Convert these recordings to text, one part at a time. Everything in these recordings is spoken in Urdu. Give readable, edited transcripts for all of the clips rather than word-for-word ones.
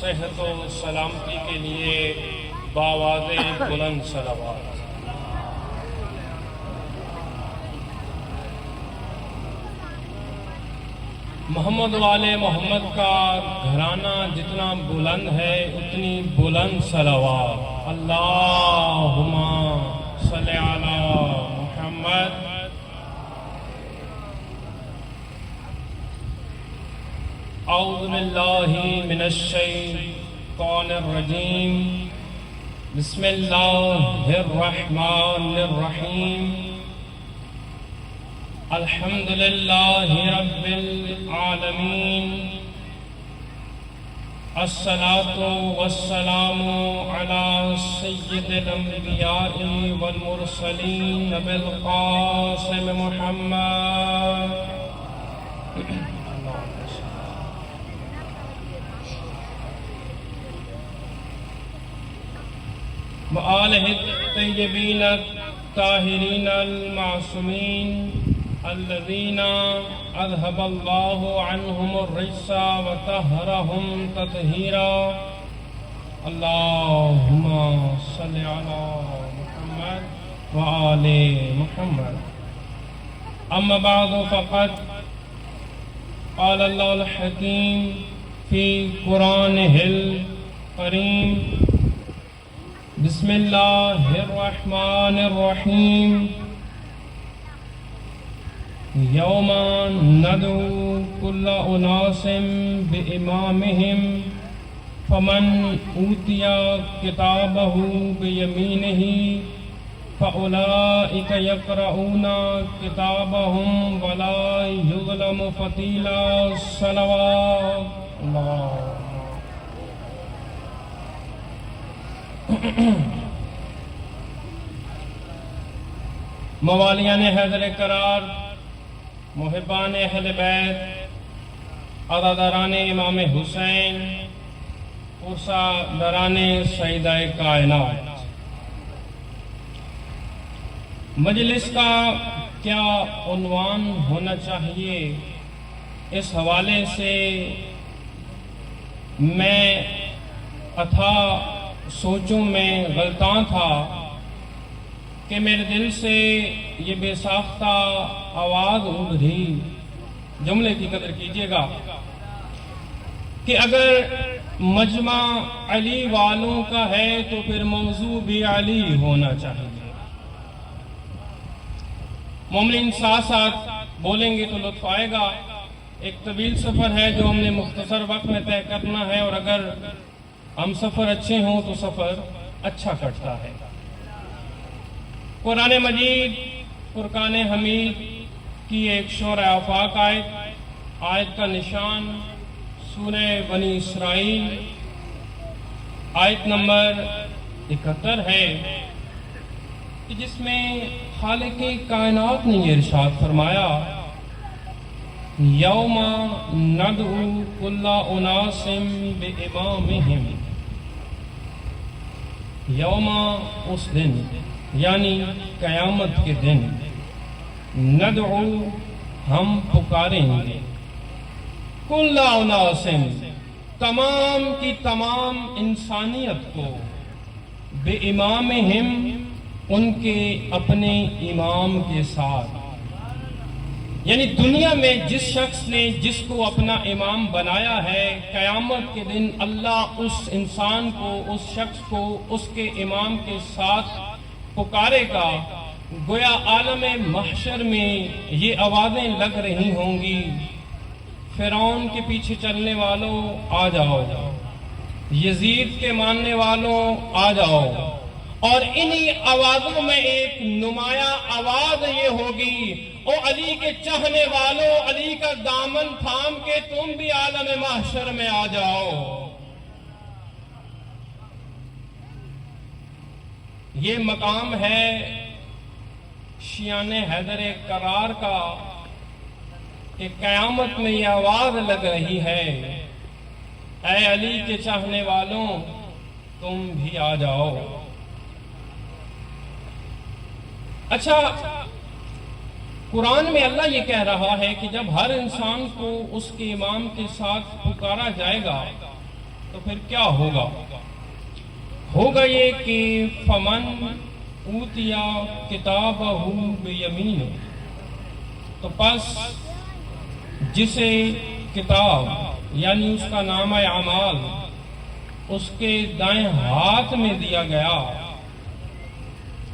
صحت و سلامتی کے لیے بآواز بلند صلوات۔ محمد والے محمد کا گھرانہ جتنا بلند ہے اتنی بلند صلوات۔ اللہم صلی علی محمد۔ اعوذ باللہ من الشیطان الرجیم، بسم اللہ الرحمن الرحیم، الحمد للہ رب العالمین، الصلاة والسلام علی سید الانبیاء والمرسلین بالقاسم محمد وآلہ الطیبین الطاہرین المعصومین الذین اذہب اللہ عنہم الرجس وطہرہم تطہیرا۔ اللہم صلی علی محمد وآل محمد۔ اما بعد فقد قال اللہ الحکیم فی قرآنہ الکریم، بسم اللہ الرحمن الرحیم، یوم ندعو کل اناس بامامہم فمن اوتی کتابہ بیمینہ فاولئک یقرؤون کتابہم ولا یظلم فتیلا۔ صلوات اللہ۔ موالیان حیدر قرار، محبان اہل بیت، عزاداران امام حسین، پرساداران سیدہ کائنات، مجلس کا کیا عنوان ہونا چاہیے، اس حوالے سے میں اتھا سوچوں میں غلطاں تھا کہ میرے دل سے یہ بے ساختہ آواز ابھری، جملے کی قدر کیجئے گا، کہ اگر مجمع علی والوں کا ہے تو پھر موضوع بھی علی ہونا چاہیے۔ مومنین ساتھ ساتھ بولیں گے تو لطف آئے گا۔ ایک طویل سفر ہے جو ہم نے مختصر وقت میں طے کرنا ہے، اور اگر ہم سفر اچھے ہوں تو سفر اچھا کٹتا ہے۔ قرآن مجید فرقان حمید کی ایک شورۂ آفاق آیت کا نشان سورہ بنی اسرائیل آیت نمبر 71 ہے، جس میں خالق کائنات نے یہ ارشاد فرمایا، یوم ندعو کل اناس بامامہم۔ یوم اس دن، یعنی قیامت کے دن، ندعو ہم پکاریں گے، کل اناس تمام کی تمام انسانیت کو، بامامہم ان کے اپنے امام کے ساتھ، یعنی دنیا میں جس شخص نے جس کو اپنا امام بنایا ہے، قیامت کے دن اللہ اس انسان کو، اس شخص کو اس کے امام کے ساتھ پکارے گا۔ گویا عالم محشر میں یہ آوازیں لگ رہی ہوں گی، فرعون کے پیچھے چلنے والوں آ جاؤ، یزید کے ماننے والوں آ جاؤ، اور انہی آوازوں میں ایک نمایاں آواز یہ ہوگی، او علی کے چاہنے والوں، علی کا دامن تھام کے تم بھی عالم محشر میں آ جاؤ۔ یہ مقام ہے شیعان حیدر قرار کا کہ قیامت میں یہ آواز لگ رہی ہے، اے علی کے چاہنے والوں تم بھی آ جاؤ۔ اچھا، قرآن میں اللہ یہ کہہ رہا ہے کہ جب ہر انسان کو اس کے امام کے ساتھ پکارا جائے گا تو پھر کیا ہوگا؟ ہوگا یہ کہ فمن اوتیا کتابہ بیمینہ، تو پس جسے کتاب یعنی اس کا نامہ اعمال اس کے دائیں ہاتھ میں دیا گیا،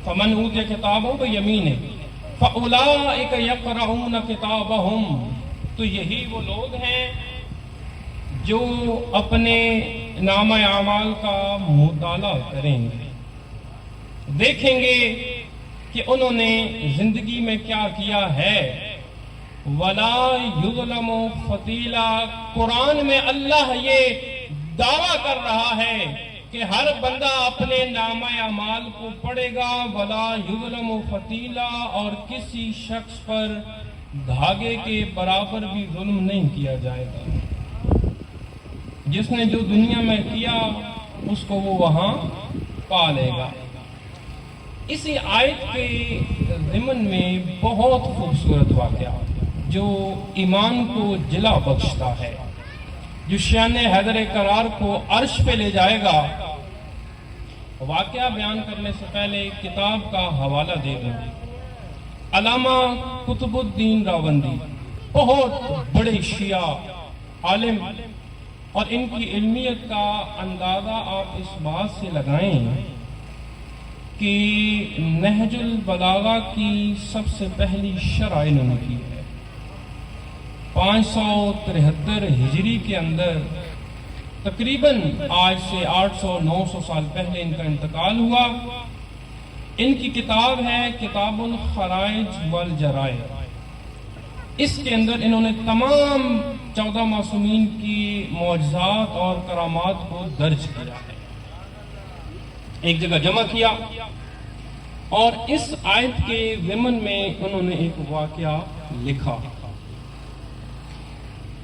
فمن اوتیا کتابہ بیمینہ فاولئک یقرؤون کتابہم، تو یہی وہ لوگ ہیں جو اپنے نامہ اعمال کا مطالعہ کریں گے، دیکھیں گے کہ انہوں نے زندگی میں کیا کیا ہے۔ وَلَا يُظْلَمُ فَتِيلًا، قرآن میں اللہ یہ دعویٰ کر رہا ہے کہ ہر بندہ اپنے نامہ اعمال کو پڑھے گا، وَلَا يُظْلَمُ فَتِيلًا، اور کسی شخص پر دھاگے کے برابر بھی ظلم نہیں کیا جائے گا۔ جس نے جو دنیا میں کیا اس کو وہ وہاں پا لے گا۔ اسی آیت کے ضمن میں بہت خوبصورت واقعہ جو ایمان کو جلا بخشتا ہے، جو شان حیدر کرار کو عرش پہ لے جائے گا۔ واقعہ بیان کرنے سے پہلے کتاب کا حوالہ دے دوں۔ علامہ قطب الدین راوندی بہت بڑے شیعہ عالم، اور ان کی علمیت کا اندازہ آپ اس بات سے لگائیں کہ نہج البلاغہ کی سب سے پہلی شرح انہوں نے کی ہے۔ 573 ہجری کے اندر، تقریباً آج سے 800-900 سال پہلے ان کا انتقال ہوا۔ ان کی کتاب ہے کتاب الخرائج والجرائد۔ اس کے اندر انہوں نے تمام 14 معصومین کی معجزات اور کرامات کو درج کیا ہے، ایک جگہ جمع کیا، اور اس آیت کے ضمن میں انہوں نے ایک واقعہ لکھا۔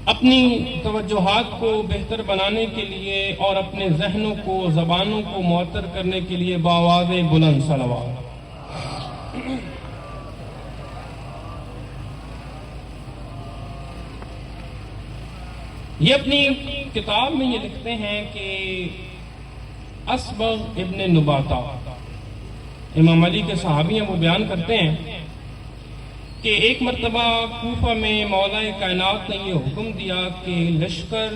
اپنی توجہات کو بہتر بنانے کے لیے اور اپنے ذہنوں کو، زبانوں کو معطر کرنے کے لیے بآواز بلند صلوات۔ یہ اپنی کتاب میں یہ لکھتے ہیں کہ اسبغ ابن نباتہ، امام علی کے صحابی ہیں، وہ بیان کرتے ہیں کہ ایک مرتبہ کوفہ میں مولا کائنات نے یہ حکم دیا کہ لشکر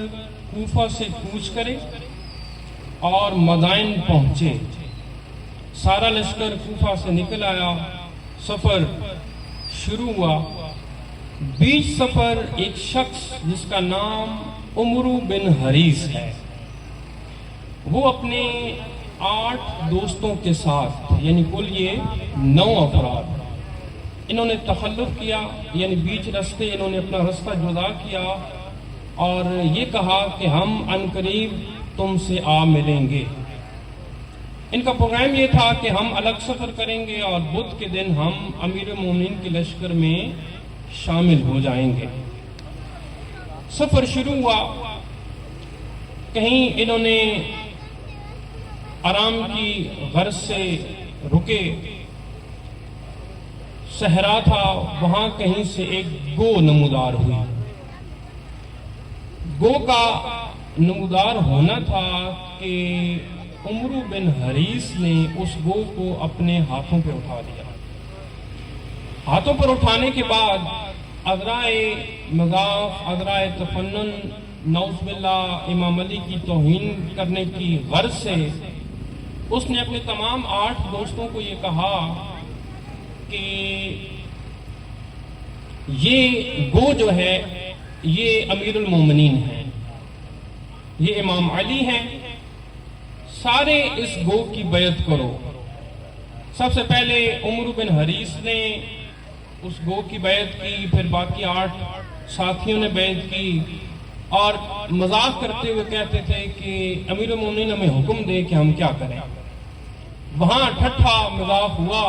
کوفہ سے کوچ کرے اور مدائن پہنچے۔ سارا لشکر کوفہ سے نکل آیا، سفر شروع ہوا۔ بیچ سفر ایک شخص جس کا نام عمرو بن حریث ہے، وہ اپنے 8 دوستوں کے ساتھ، یعنی کل یہ 9 افراد، انہوں نے تخلف کیا، یعنی بیچ رستے انہوں نے اپنا رستہ جدا کیا اور یہ کہا کہ ہم عنقریب تم سے آ ملیں گے۔ ان کا پروگرام یہ تھا کہ ہم الگ سفر کریں گے اور بدھ کے دن ہم امیر المومنین کے لشکر میں شامل ہو جائیں گے۔ سفر شروع ہوا، کہیں انہوں نے آرام کی غرض سے رکے، صحرا تھا، وہاں کہیں سے ایک گو نمودار ہوئی۔ گو کا نمودار ہونا تھا کہ عمرو بن حریث نے اس گو کو اپنے ہاتھوں پہ اٹھا لیا۔ ہاتھوں پر اٹھانے کے بعد عذرائے مذاق، عذرائے تفنن، نعوذ باللہ امام علی کی توہین کرنے کی غرض سے اس نے اپنے تمام 8 دوستوں کو یہ کہا کہ یہ گو جو ہے یہ امیر المومنین ہے، یہ امام علی ہیں، سارے اس گو کی بیعت کرو۔ سب سے پہلے عمرو بن حریث نے اس گو کی بیعت کی، پھر باقی 8 ساتھیوں نے بیعت کی، اور مذاق کرتے ہوئے کہتے تھے کہ امیر المومنین ہمیں حکم دے کہ ہم کیا کریں۔ وہاں ٹھٹھا مذاق ہوا۔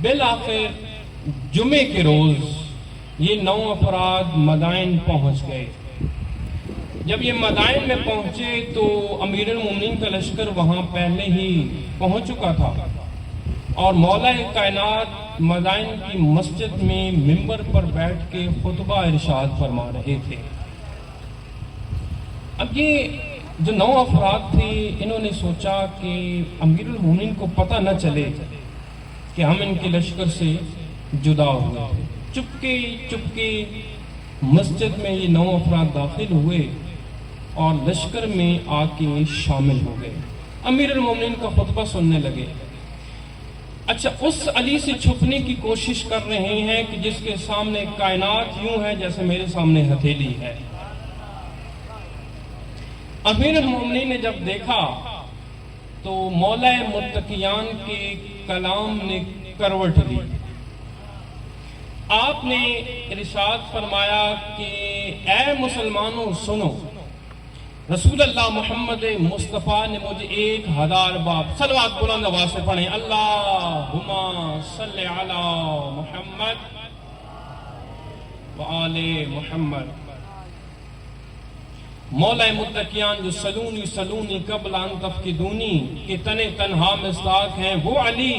بالآخر جمعے کے روز یہ 9 افراد مدائن پہنچ گئے۔ جب یہ مدائن میں پہنچے تو امیر المومنین کا لشکر وہاں پہلے ہی پہنچ چکا تھا، اور مولا کائنات مدائن کی مسجد میں منبر پر بیٹھ کے خطبہ ارشاد فرما رہے تھے۔ اب یہ جو 9 افراد تھے انہوں نے سوچا کہ امیر المومنین کو پتہ نہ چلے کہ ہم ان کے لشکر سے جدا ہوئے تھے۔ چپکے چپکے مسجد میں یہ 9 افراد داخل ہوئے اور لشکر میں آ کے شامل ہو گئے، امیر المومنین کا خطبہ سننے لگے۔ اچھا، اس علی سے چھپنے کی کوشش کر رہے ہیں کہ جس کے سامنے کائنات یوں ہے جیسے میرے سامنے ہتھیلی ہے۔ امیر المومنین نے جب دیکھا تو مولا متقیان کے کلام نے کروٹ لی۔ آپ نے ارشاد فرمایا کہ اے مسلمانوں سنو، رسول اللہ محمد مصطفیٰ نے مجھے 1000 بار صلوات بلند آواز سے پڑھیں، اللہم صلی علی محمد وآل محمد۔ مولا متقیان جو سلونی سلونی قبل ان تفقدونی کے تنے تنہا مصداق ہیں، وہ علی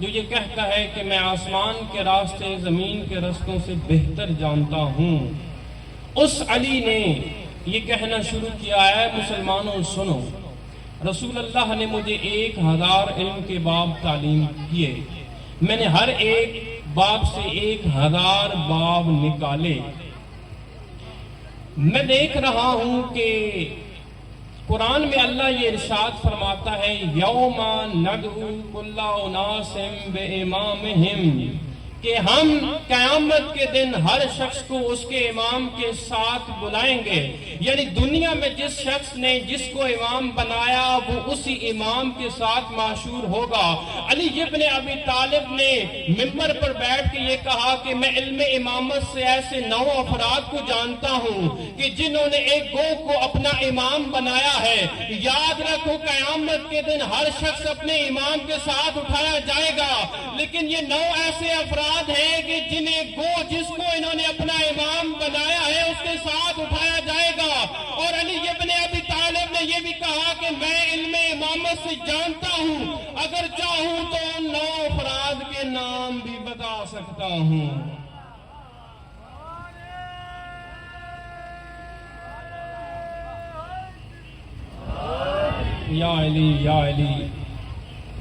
جو یہ کہتا ہے کہ میں آسمان کے راستے زمین کے رستوں سے بہتر جانتا ہوں، اس علی نے یہ کہنا شروع کیا ہے مسلمانوں سنو، رسول اللہ نے مجھے 1000 علم کے باب تعلیم کیے، میں نے ہر ایک باب سے 1000 باب نکالے۔ میں دیکھ رہا ہوں کہ قرآن میں اللہ یہ ارشاد فرماتا ہے یوم ندعو کل اناس بامامہم، کہ ہم قیامت کے دن ہر شخص کو اس کے امام کے ساتھ بلائیں گے، یعنی دنیا میں جس شخص نے جس کو امام بنایا وہ اسی امام کے ساتھ معشور ہوگا۔ علی ابن ابی طالب نے ممبر پر بیٹھ کے یہ کہا کہ میں علم امامت سے ایسے 9 افراد کو جانتا ہوں کہ جنہوں نے ایک گروہ کو اپنا امام بنایا ہے۔ یاد رکھو قیامت کے دن ہر شخص اپنے امام کے ساتھ اٹھایا جائے گا، لیکن یہ 9 ایسے افراد ہیں کہ جنہیں جس کو انہوں نے اپنا امام بنایا ہے اس کے ساتھ اٹھایا جائے گا۔ اور علی ابن ابی طالب نے یہ بھی کہا کہ میں علم امامت سے جانتا ہوں، اگر چاہوں تو ان 9 افراد کے نام بھی بتا سکتا ہوں۔ یا علی یا علی،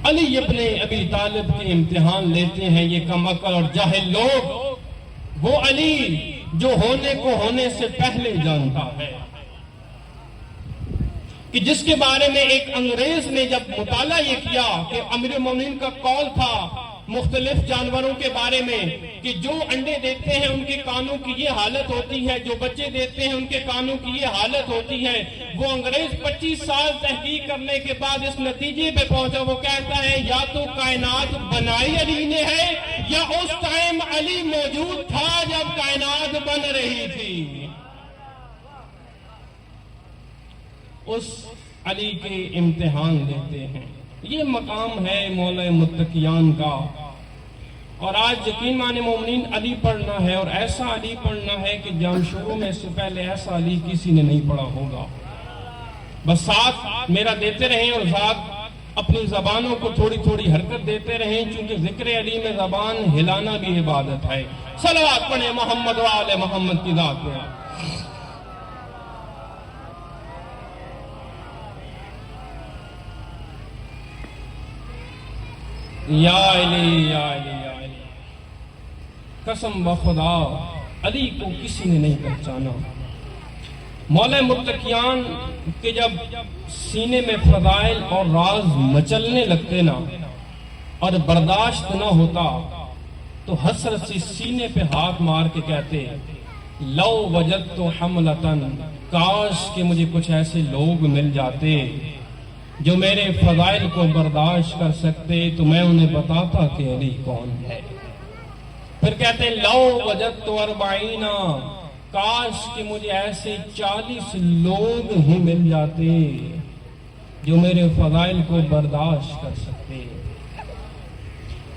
علی ابن ابی طالب کے امتحان لیتے ہیں یہ کم عقل اور جاہل لوگ، وہ علی جو ہونے کو ہونے سے پہلے جانتا ہے، کہ جس کے بارے میں ایک انگریز نے جب مطالعہ یہ کیا کہ امیر المومنین کا قول تھا مختلف جانوروں کے بارے میں کہ جو انڈے دیتے ہیں ان کے کانوں کی یہ حالت ہوتی ہے، جو بچے دیتے ہیں ان کے کانوں کی یہ حالت ہوتی ہے، وہ انگریز 25 سال تحقیق کرنے کے بعد اس نتیجے پہ پہنچا، وہ کہتا ہے یا تو کائنات بنائی علی نے ہے یا اس ٹائم علی موجود تھا جب کائنات بن رہی تھی۔ اس علی کے امتحان لیتے ہیں، یہ مقام ہے مولا متقیان کا۔ اور آج یقین مانے مومنین علی پڑھنا ہے، اور ایسا علی پڑھنا ہے کہ جانشوروں میں سے پہلے ایسا علی کسی نے نہیں پڑھا ہوگا۔ بس ساتھ میرا دیتے رہیں اور ساتھ اپنی زبانوں کو تھوڑی تھوڑی حرکت دیتے رہیں، چونکہ ذکر علی میں زبان ہلانا بھی عبادت ہے۔ صلوات پڑھیں محمد و آل محمد کی ذات پہ۔ یا علی یا علی یا علی، قسم بخدا علی کو کسی نے نہیں پہچانا۔ مولا متقیان کے جب سینے میں فضائل اور راز مچلنے لگتے نا اور برداشت نہ ہوتا تو حسرت سے سینے پہ ہاتھ مار کے کہتے لو وجدت حملتن، کاش کہ مجھے کچھ ایسے لوگ مل جاتے جو میرے فضائل کو برداشت کر سکتے تو میں انہیں بتاتا کہ علی کون ہے۔ پھر کہتے ہیں لو وجدت 40، کاش کہ مجھے ایسے 40 لوگ ہی مل جاتے جو میرے فضائل کو برداشت کر سکتے۔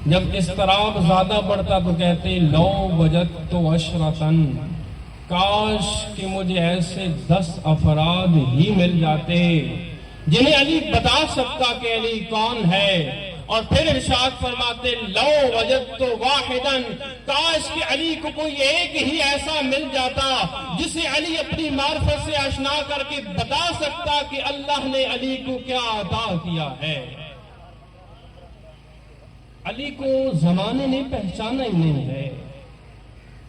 جب اضطراب زیادہ بڑھتا تو کہتے لو وجدت 10، کاش کہ مجھے ایسے 10 افراد ہی مل جاتے جنہیں علی بتا سکتا کہ علی کون ہے۔ اور پھر ارشاد فرماتے لو وجدت واحدا، کاش کہ علی کو کوئی ایک ہی ایسا مل جاتا جسے علی اپنی معرفت سے آشنا کر کے بتا سکتا کہ اللہ نے علی کو کیا عطا کیا ہے۔ علی کو زمانے نے پہچانا ہی نہیں ہے،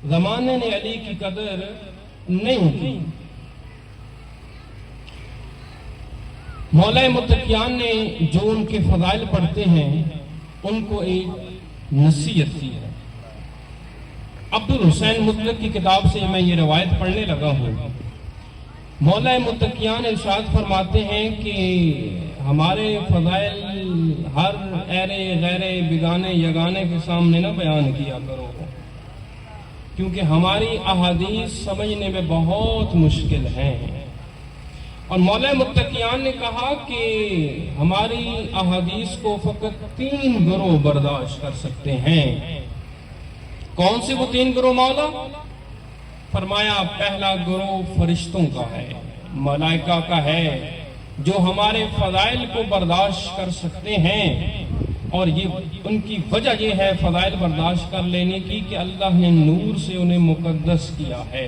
زمانے نے علی کی قدر نہیں کی۔ مولا متقیان نے جو ان کے فضائل پڑھتے ہیں ان کو ایک نصیحت کی ہے۔ عبد الحسین مطلق کی کتاب سے میں یہ روایت پڑھنے لگا ہوں۔ مولا متقیان ارشاد فرماتے ہیں کہ ہمارے فضائل ہر ایرے غیرے بگانے یگانے کے سامنے نہ بیان کیا کرو، کیونکہ ہماری احادیث سمجھنے میں بہت مشکل ہیں۔ اور مولا متقیان نے کہا کہ ہماری احادیث کو فقط 3 گروہ برداشت کر سکتے ہیں۔ کون سے وہ 3 گروہ مولا؟ فرمایا پہلا گروہ فرشتوں کا ہے، ملائکہ کا ہے، جو ہمارے فضائل کو برداشت کر سکتے ہیں، اور یہ ان کی وجہ یہ ہے فضائل برداشت کر لینے کی کہ اللہ نے نور سے انہیں مقدس کیا ہے۔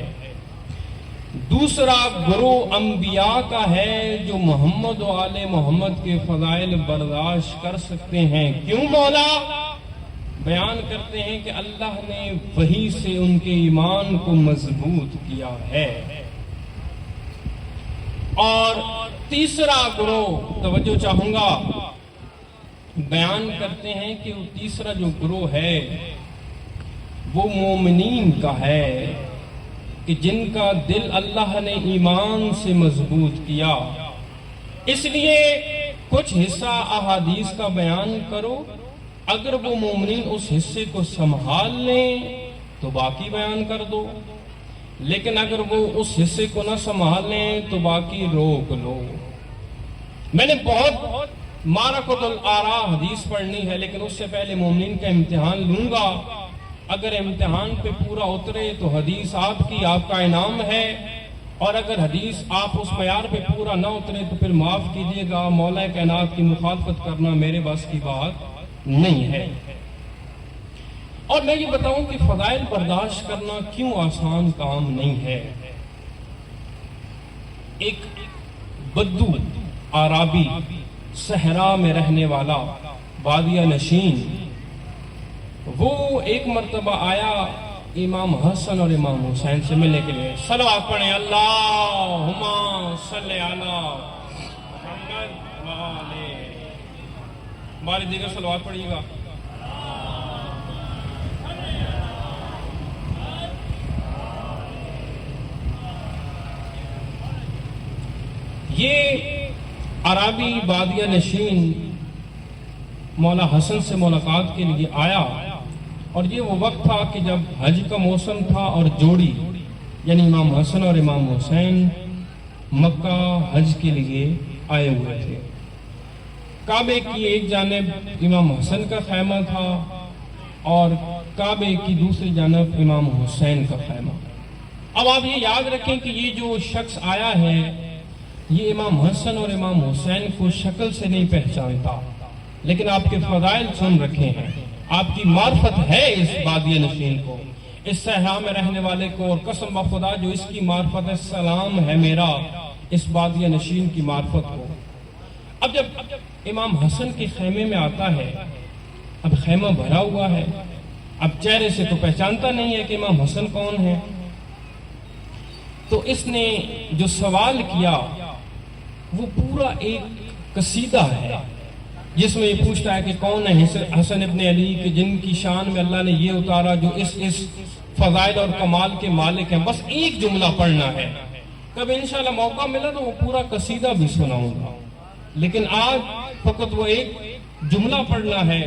دوسرا گروہ انبیاء کا ہے، جو محمد و آل محمد کے فضائل برداشت کر سکتے ہیں۔ کیوں مولا؟ بیان کرتے ہیں کہ اللہ نے وحی سے ان کے ایمان کو مضبوط کیا ہے۔ اور تیسرا گروہ، توجہ چاہوں گا، بیان کرتے ہیں کہ وہ تیسرا جو گروہ ہے وہ مومنین کا ہے، کہ جن کا دل اللہ نے ایمان سے مضبوط کیا۔ اس لیے کچھ حصہ احادیث کا بیان کرو، اگر وہ مومنین اس حصے کو سنبھال لیں تو باقی بیان کر دو، لیکن اگر وہ اس حصے کو نہ سنبھال لیں تو باقی روک لو۔ میں نے بہت معرکۃ الآراء حدیث پڑھنی ہے، لیکن اس سے پہلے مومنین کا امتحان لوں گا۔ اگر امتحان پہ پورا اترے تو حدیث آپ کی، آپ کا انعام ہے، اور اگر حدیث آپ اس معیار پہ پورا نہ اترے تو پھر معاف کیجیے گا، مولا کائنات کی مخالفت کرنا میرے بس کی بات نہیں ہے۔ اور میں یہ بتاؤں کہ فضائل برداشت کرنا کیوں آسان کام نہیں ہے۔ ایک بدو عرابی، صحرا میں رہنے والا، بادیہ نشین، وہ ایک مرتبہ آیا امام حسن اور امام حسین سے ملنے کے لیے۔ صلوات پڑھیں، اللہم صلی علی محمد وآلہ، ہماری دیگر صلوات پڑھیے گا۔ یہ عربی بادیہ نشین مولا حسن سے ملاقات کے لیے آیا، اور یہ وہ وقت تھا کہ جب حج کا موسم تھا، اور جوڑی یعنی امام حسن اور امام حسین مکہ حج کے لیے آئے ہوئے تھے۔ کعبے کی ایک جانب امام حسن کا خیمہ تھا اور کعبے کی دوسری جانب امام حسین کا خیمہ۔ اب آپ یہ یاد رکھیں کہ یہ جو شخص آیا ہے یہ امام حسن اور امام حسین کو شکل سے نہیں پہچانتا، لیکن آپ کے فضائل سن رکھے ہیں، آپ کی معرفت ہے اس بادیہ نشین کو، اس صحرا میں رہنے والے کو، اور قسم بخدا جو اس کی معرفت ہے، سلام ہے میرا اس بادیہ نشین کی معرفت کو۔ اب جب امام حسن کے خیمے میں آتا ہے، اب خیمہ بھرا ہوا ہے، اب چہرے سے تو پہچانتا نہیں ہے کہ امام حسن کون ہے، تو اس نے جو سوال کیا وہ پورا ایک قصیدہ ہے، جس میں یہ پوچھتا ہے کہ کون ہے حسن ابن علی، کہ جن کی شان میں اللہ نے یہ اتارا جو اس فضائل اور کمال کے مالک ہیں۔ بس ایک جملہ پڑھنا ہے، کب انشاءاللہ موقع ملا تو وہ پورا قصیدہ بھی سناؤں گا، لیکن آج فقط وہ ایک جملہ پڑھنا ہے،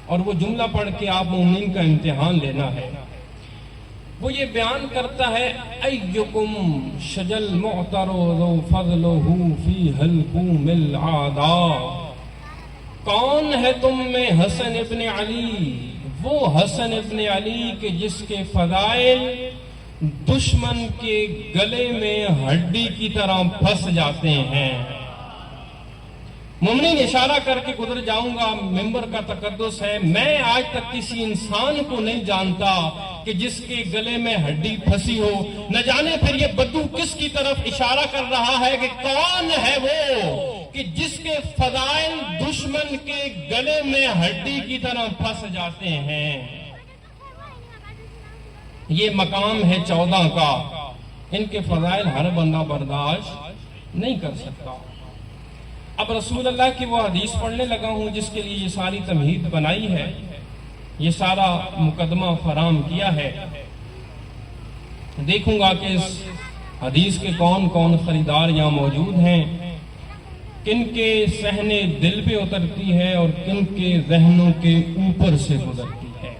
اور وہ جملہ پڑھ کے آپ مومنین کا امتحان لینا ہے۔ وہ یہ بیان کرتا ہے، ایکم شجل معترض فضلہ فی حلقوم العاداء، کون ہے تم میں حسن ابن علی، وہ حسن ابن علی کہ جس کے فضائل دشمن کے گلے میں ہڈی کی طرح پھنس جاتے ہیں۔ مومنین اشارہ کر کے گزر جاؤں گا، ممبر کا تقدس ہے، میں آج تک کسی انسان کو نہیں جانتا کہ جس کے گلے میں ہڈی پھنسی ہو۔ نہ جانے پھر یہ بدو کس کی طرف اشارہ کر رہا ہے کہ کون ہے وہ کہ جس کے فضائل دشمن کے گلے میں ہڈی کی طرح پھنس جاتے ہیں۔ یہ مقام ہے 14 کا، ان کے فضائل ہر بندہ برداشت نہیں کر سکتا۔ اب رسول اللہ کی وہ حدیث پڑھنے لگا ہوں جس کے لیے یہ ساری تمہید بنائی ہے، یہ سارا مقدمہ فراہم کیا ہے۔ دیکھوں گا کہ اس حدیث کے کون کون خریدار یہاں موجود ہیں، کن کے صحنے دل پہ اترتی ہے اور کن کے ذہنوں کے اوپر سے گزرتی ہے۔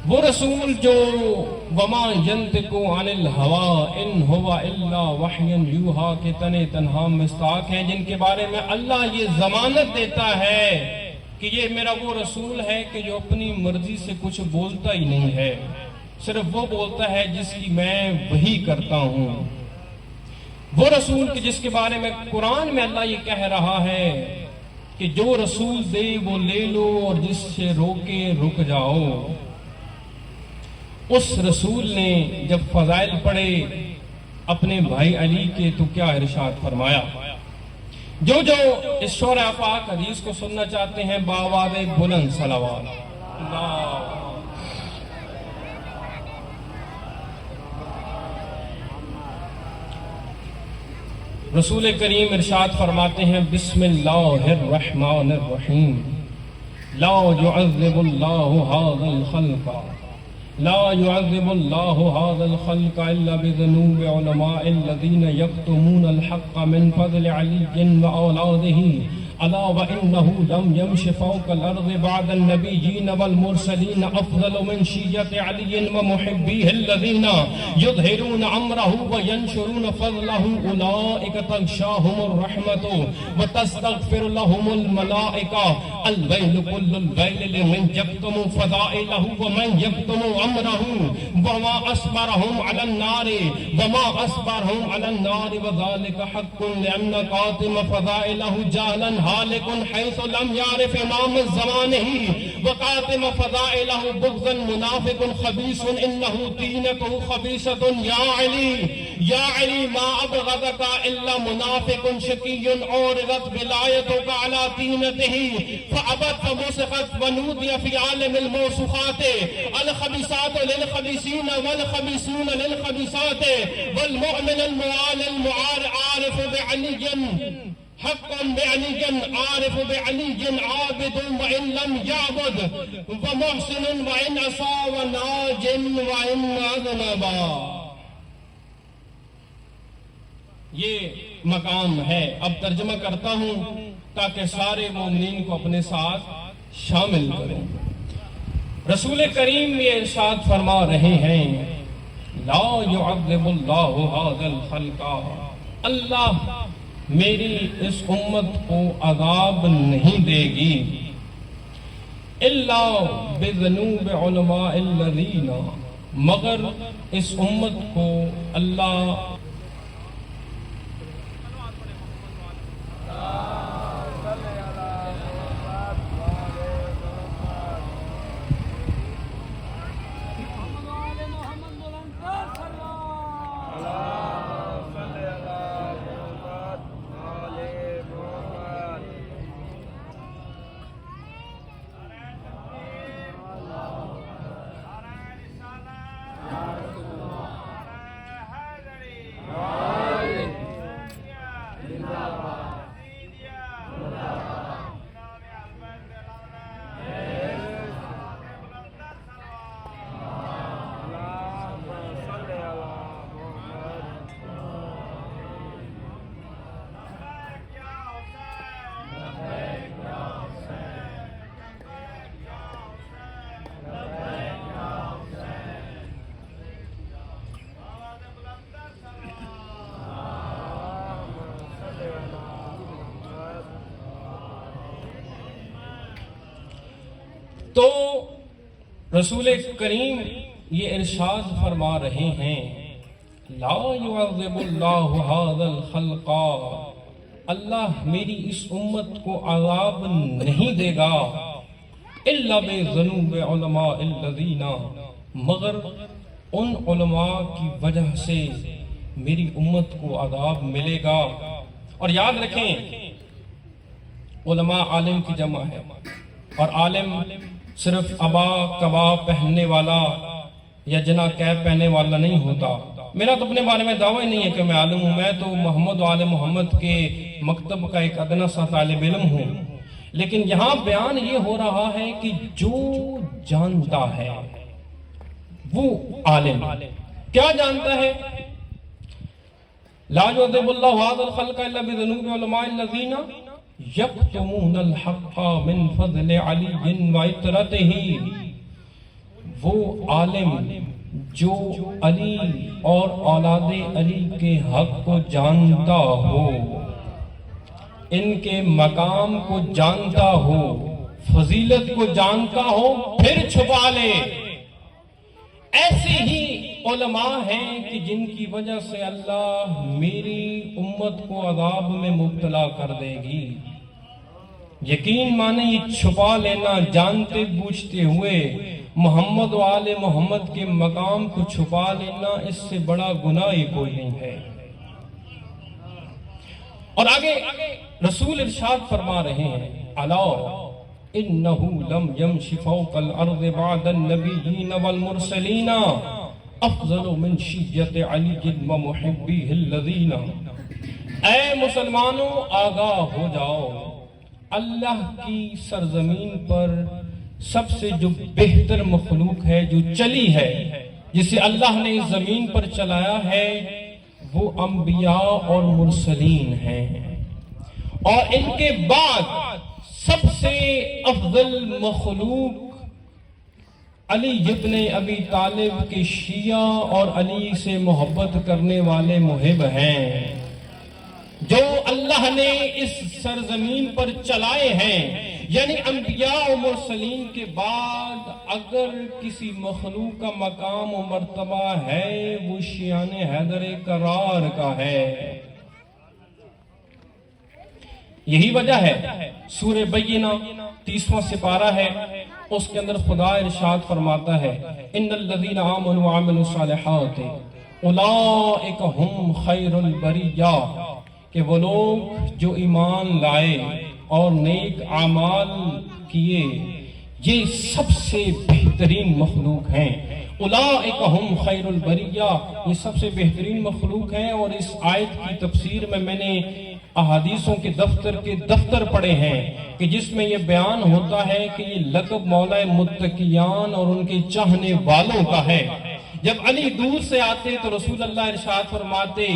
وہ رسول جو وما ینطق عن الہوی ان ہوا الا وحی یوحی کے تنے تنہا مصداق ہیں، جن کے بارے میں اللہ یہ ضمانت دیتا ہے کہ یہ میرا وہ رسول ہے کہ جو اپنی مرضی سے کچھ بولتا ہی نہیں ہے، صرف وہ بولتا ہے جس کی میں وحی کرتا ہوں۔ وہ رسول کہ جس کے بارے میں قرآن میں اللہ یہ کہہ رہا ہے کہ جو رسول دے وہ لے لو اور جس سے روکے رک جاؤ۔ اس رسول نے جب فضائل پڑھے اپنے بھائی علی کے تو کیا ارشاد فرمایا؟ جو اس شورہ پاک حدیث کو سننا چاہتے ہیں باواز بلند صلوات رسول کریم ارشاد فرماتے ہیں بسم اللہ الرحمن الرحیم لا يعذب اللہ هذا الخلق لا يعذب الله هذا الخلق إلا بذنوب علماء الذين يكتمون الحق من فضل علي وأولاده ألا وإنه لم يمش فوق الأرض بعد النبيين والمرسلين أفضل من شيعة علي ومحبيه الذين يظهرون أمره وينشرون فضله أولئك تغشاهم الرحمة وتستغفر لهم الملائكة الويل كل الويل لمن يكتم فضائله ومن يكتم أمره وما أصبرهم على النار وذلك حق لأن قاتم فضائله جهلا هالك حيث لم يعرف إمام زمانه وقاتم فضائله بغضا منافق خبيث إنه دينته خبيثة يا علي ما أبغضك إلا منافق شقي عورضت ولايتك على دينته فأبت فمسخت ونودي في عالم الموسوخات الخبيثات للخبيثين والخبيثون للخبيثات والمؤمن الموالي عارف بعلي حقا بعلي عارف بعلي عابد وإن لم يعبد ومحسن وإن عصى وناج وإن أذنبا۔ یہ مقام ہے، اب ترجمہ کرتا ہوں تاکہ سارے مومنین کو اپنے ساتھ شامل کریں۔ رسول کریم یہ ارشاد فرما رہے ہیں لا يعذب اللہ هذا الخلق، اللہ میری اس امت کو عذاب نہیں دے گی الا بذنوب علماء الذین، مگر اس امت کو اللہ تو رسول کریم یہ ارشاد فرما رہے ہیں لا يعذب اللہ هذا الخلق، اللہ میری اس امت کو عذاب نہیں دے گا الا بذنوب علماء الذین، مگر ان علماء کی وجہ سے میری امت کو عذاب ملے گا۔ اور یاد رکھیں علماء عالم کی جمع ہے، اور عالم صرف عبا کبا پہننے والا یا جنا کیپ پہننے والا نہیں ہوتا۔ میرا تو اپنے بارے میں دعویٰ ہی نہیں ہے کہ میں عالم ہوں، میں تو محمد و آل محمد کے مکتب کا ایک ادنا سا طالب علم ہوں، لیکن یہاں بیان یہ ہو رہا ہے کہ جو جانتا ہے وہ عالم کیا جانتا ہے؟ لا يعذب الله هذا الخلق الا بذنوب علماء الذين يكتمون الحق من فضل علي وعترته، وہ عالم جو علی اور اولاد علی کے حق کو جانتا ہو، ان کے مقام کو جانتا ہو، فضیلت کو جانتا ہو، پھر چھپا لے۔ ایسے ہی علماء ہیں کہ جن کی وجہ سے اللہ میری امت کو عذاب میں مبتلا کر دے گی۔ یقین مانے یہ چھپا لینا، جانتے بوجھتے ہوئے محمد و آل محمد کے مقام کو چھپا لینا، اس سے بڑا گناہ کوئی نہیں ہے۔ اور آگے رسول ارشاد فرما رہے ہیں، الا انہ لم یمش فوق الارض بعد النبیین والمرسلین افضل من شیعت علی ومحبیہ الذین۔ اے مسلمانوں آگاہ ہو جاؤ، اللہ کی سرزمین پر سب سے جو بہتر مخلوق ہے، جو چلی ہے، جسے اللہ نے اس زمین پر چلایا ہے، وہ انبیاء اور مرسلین ہیں، اور ان کے بعد سب سے افضل مخلوق علی ابن ابی طالب کے شیعہ اور علی سے محبت کرنے والے محب ہیں، جو اللہ نے اس سرزمین پر چلائے ہیں۔ یعنی انبیاء و مرسلین کے بعد اگر کسی مخلوق کا مقام و مرتبہ ہے، وہ شیعان حیدر کرار کا ہے۔ یہی وجہ ہے سورہ بینہ 30واں سپارہ ہے، اس کے اندر خدا ارشاد فرماتا ہے، ان الذین آمنوا وعملوا الصالحات اولئک هم خیر البریہ، کہ وہ لوگ جو ایمان لائے اور نیک اعمال کیے، یہ سب سے بہترین مخلوق ہیں۔ اولئک هم خیر البریہ، یہ سب سے بہترین مخلوق ہیں۔ اور اس آیت کی تفسیر میں نے احادیثوں کے دفتر پڑھے ہیں کہ جس میں یہ بیان ہوتا ہے کہ یہ لقب مولا متقیان اور ان کے چاہنے والوں کا ہے۔ جب علی دور سے آتے تو رسول اللہ ارشاد فرماتے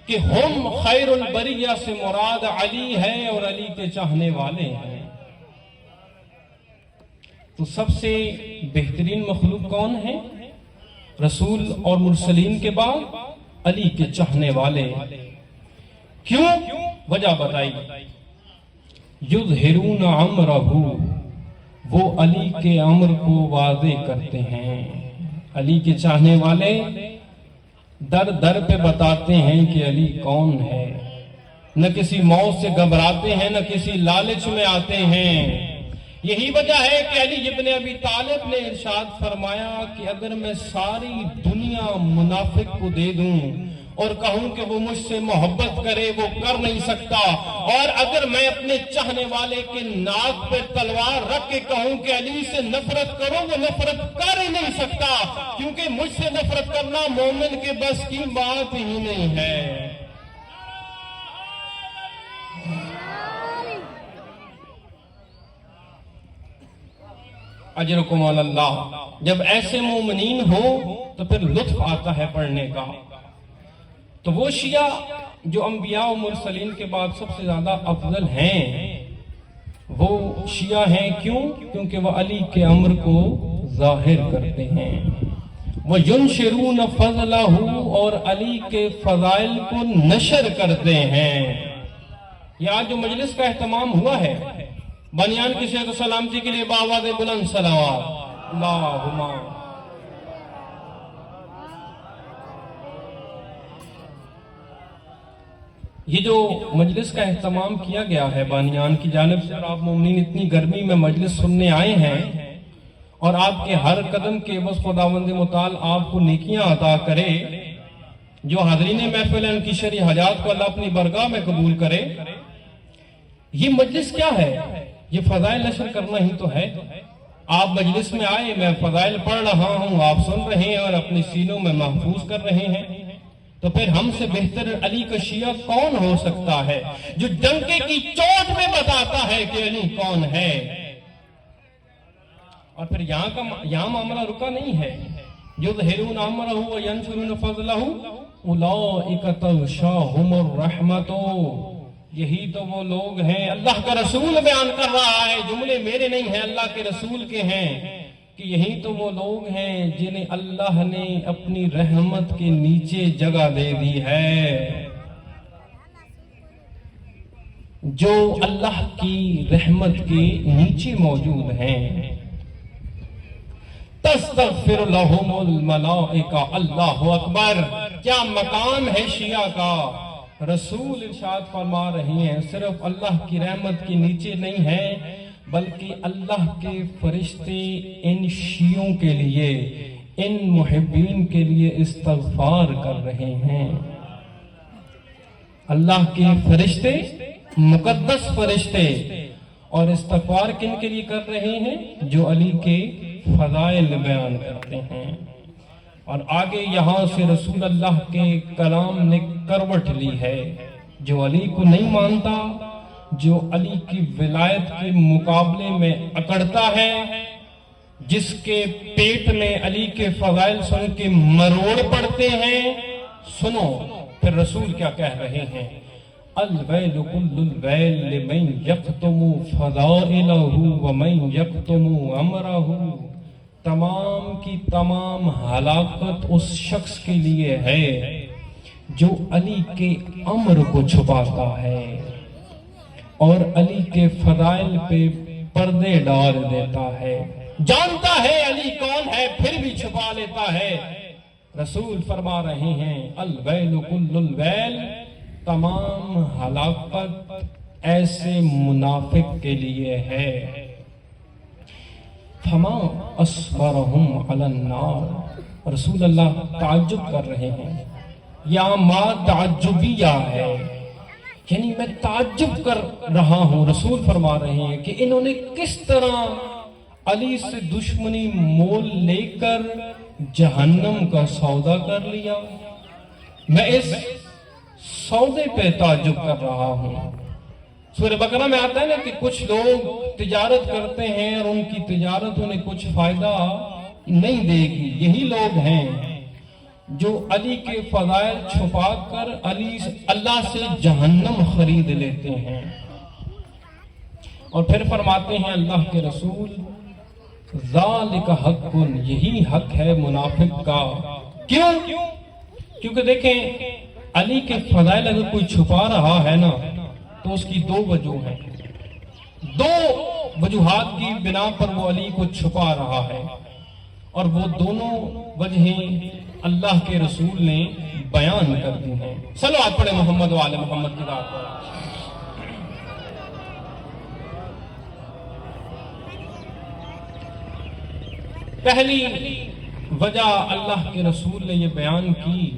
کہ ہم خیر البریہ سے مراد علی ہے اور علی کے چاہنے والے ہیں۔ تو سب سے بہترین مخلوق کون ہے؟ رسول اور مرسلین کے بعد علی کے چاہنے والے۔ کیوں؟ وجہ بتائی، یظہرون امرہ، وہ علی کے امر کو واضح کرتے ہیں۔ علی کے چاہنے والے در در پہ بتاتے ہیں کہ علی کون ہے، نہ کسی موت سے گھبراتے ہیں، نہ کسی لالچ میں آتے ہیں۔ یہی وجہ ہے کہ علی ابن ابی طالب نے ارشاد فرمایا کہ اگر میں ساری دنیا منافق کو دے دوں اور کہوں کہ وہ مجھ سے محبت کرے، وہ کر نہیں سکتا، اور اگر میں اپنے چاہنے والے کے ناک پہ تلوار رکھ کے کہوں کہ علی سے نفرت کرو، وہ نفرت کر ہی نہیں سکتا، کیونکہ مجھ سے نفرت کرنا مومن کے بس کی بات ہی نہیں ہے۔ اجرکم علی اللہ۔ جب ایسے مومنین ہو تو پھر لطف آتا ہے پڑھنے کا۔ تو وہ شیعہ جو انبیاء و مرسلین کے بعد سب سے زیادہ افضل ہیں، وہ شیعہ ہیں کیوں؟ کیونکہ وہ علی کے امر کو ظاہر کرتے ہیں۔ وَيُنْشِرُونَ فَضْلَهُ، اور علی کے فضائل کو نشر کرتے ہیں۔ یہ آج جو مجلس کا اہتمام ہوا ہے، بنیان کی صحت و سلامتی کے لیے بآواز بلند صلوات اللہم۔ یہ جو مجلس کا اہتمام کیا گیا ہے بانیان کی جانب سے، اور آپ مومنین اتنی گرمی میں مجلس سننے آئے ہیں، اور آپ کے ہر قدم کے عوض خداوند متعال آپ کو نیکیاں عطا کرے، جو حاضرین محفل ہیں ان کی شرعی حاجات کو اللہ اپنی برگاہ میں قبول کرے۔ یہ مجلس کیا ہے؟ یہ فضائل نشر کرنا ہی تو ہے۔ آپ مجلس میں آئے، میں فضائل پڑھ رہا ہوں، آپ سن رہے ہیں اور اپنی سینوں میں محفوظ کر رہے ہیں، تو پھر ہم سے بہتر علی کا شیعہ کون ہو سکتا ہے جو ڈنکے کی چوٹ میں بتاتا ہے کہ علی کون ہے؟ اور پھر یہاں معاملہ رکا نہیں ہے۔ یظہرون امرہ وینشرون فضلہ اولئک تغشاہم الرحمۃ، یہی تو وہ لوگ ہیں، اللہ کا رسول بیان کر رہا ہے، جملے میرے نہیں ہیں، اللہ کے رسول کے ہیں، کہ یہی تو وہ لوگ ہیں جنہیں اللہ نے اپنی رحمت کے نیچے جگہ دے دی ہے۔ جو اللہ کی رحمت کے نیچے موجود ہیں، تستغفر لہم الملائکہ، اللہ اکبر، کیا مقام ہے شیعہ کا۔ رسول ارشاد فرما رہے ہیں صرف اللہ کی رحمت کے نیچے نہیں ہے، بلکہ اللہ کے فرشتے ان شیعوں کے لیے، ان محبین کے لیے استغفار کر رہے ہیں۔ اللہ کے فرشتے، مقدس فرشتے، اور استغفار کن کے لیے کر رہے ہیں؟ جو علی کے فضائل بیان کرتے ہیں۔ اور آگے یہاں سے رسول اللہ کے کلام نے کروٹ لی ہے۔ جو علی کو نہیں مانتا، جو علی کی ولایت کے مقابلے میں اکڑتا ہے، جس کے پیٹ میں علی کے فضائل سن کے مروڑ پڑتے ہیں، سنو پھر رسول کیا کہہ رہے ہیں۔ الویل کل الویل لمن یکتم فضائلہ ومن یکتم امرہ، تمام کی تمام ہلاکت اس شخص کے لیے ہے جو علی کے امر کو چھپاتا ہے اور علی کے فضائل پہ پردے ڈال دیتا ہے، جانتا ہے علی کون ہے پھر بھی چھپا لیتا ہے۔ رسول فرما رہے ہیں الویل کل الویل، تمام ہلاکت ایسے منافق کے لیے ہے۔ فما اصبرہم علی النار، رسول اللہ تعجب کر رہے ہیں، یا ما تعجبیہ ہے، یعنی میں تعجب کر رہا ہوں۔ رسول فرما رہے ہیں کہ انہوں نے کس طرح علی سے دشمنی مول لے کر جہنم کا سودا کر لیا۔ میں اس سودے پہ تعجب کر رہا ہوں۔ سورہ بقرہ میں آتا ہے نا کہ کچھ لوگ تجارت کرتے ہیں اور ان کی تجارت انہیں کچھ فائدہ نہیں دے گی۔ یہی لوگ ہیں جو علی کے فضائل چھپا کر اللہ سے جہنم خرید لیتے ہیں۔ اور پھر فرماتے ہیں اللہ کے رسول ذالک حق، یہی حق ہے منافق کا۔ کیوں؟ کیونکہ دیکھیں علی کے فضائل اگر کوئی چھپا رہا ہے نا تو اس کی دو وجہ ہیں، دو وجوہات کی بنا پر وہ علی کو چھپا رہا ہے، اور وہ دونوں وجہیں اللہ کے رسول نے بیان کر دی ہیں۔ صلوات پڑھیں محمد و آل محمد کی ذات پر۔ پہلی وجہ اللہ کے رسول نے یہ بیان کی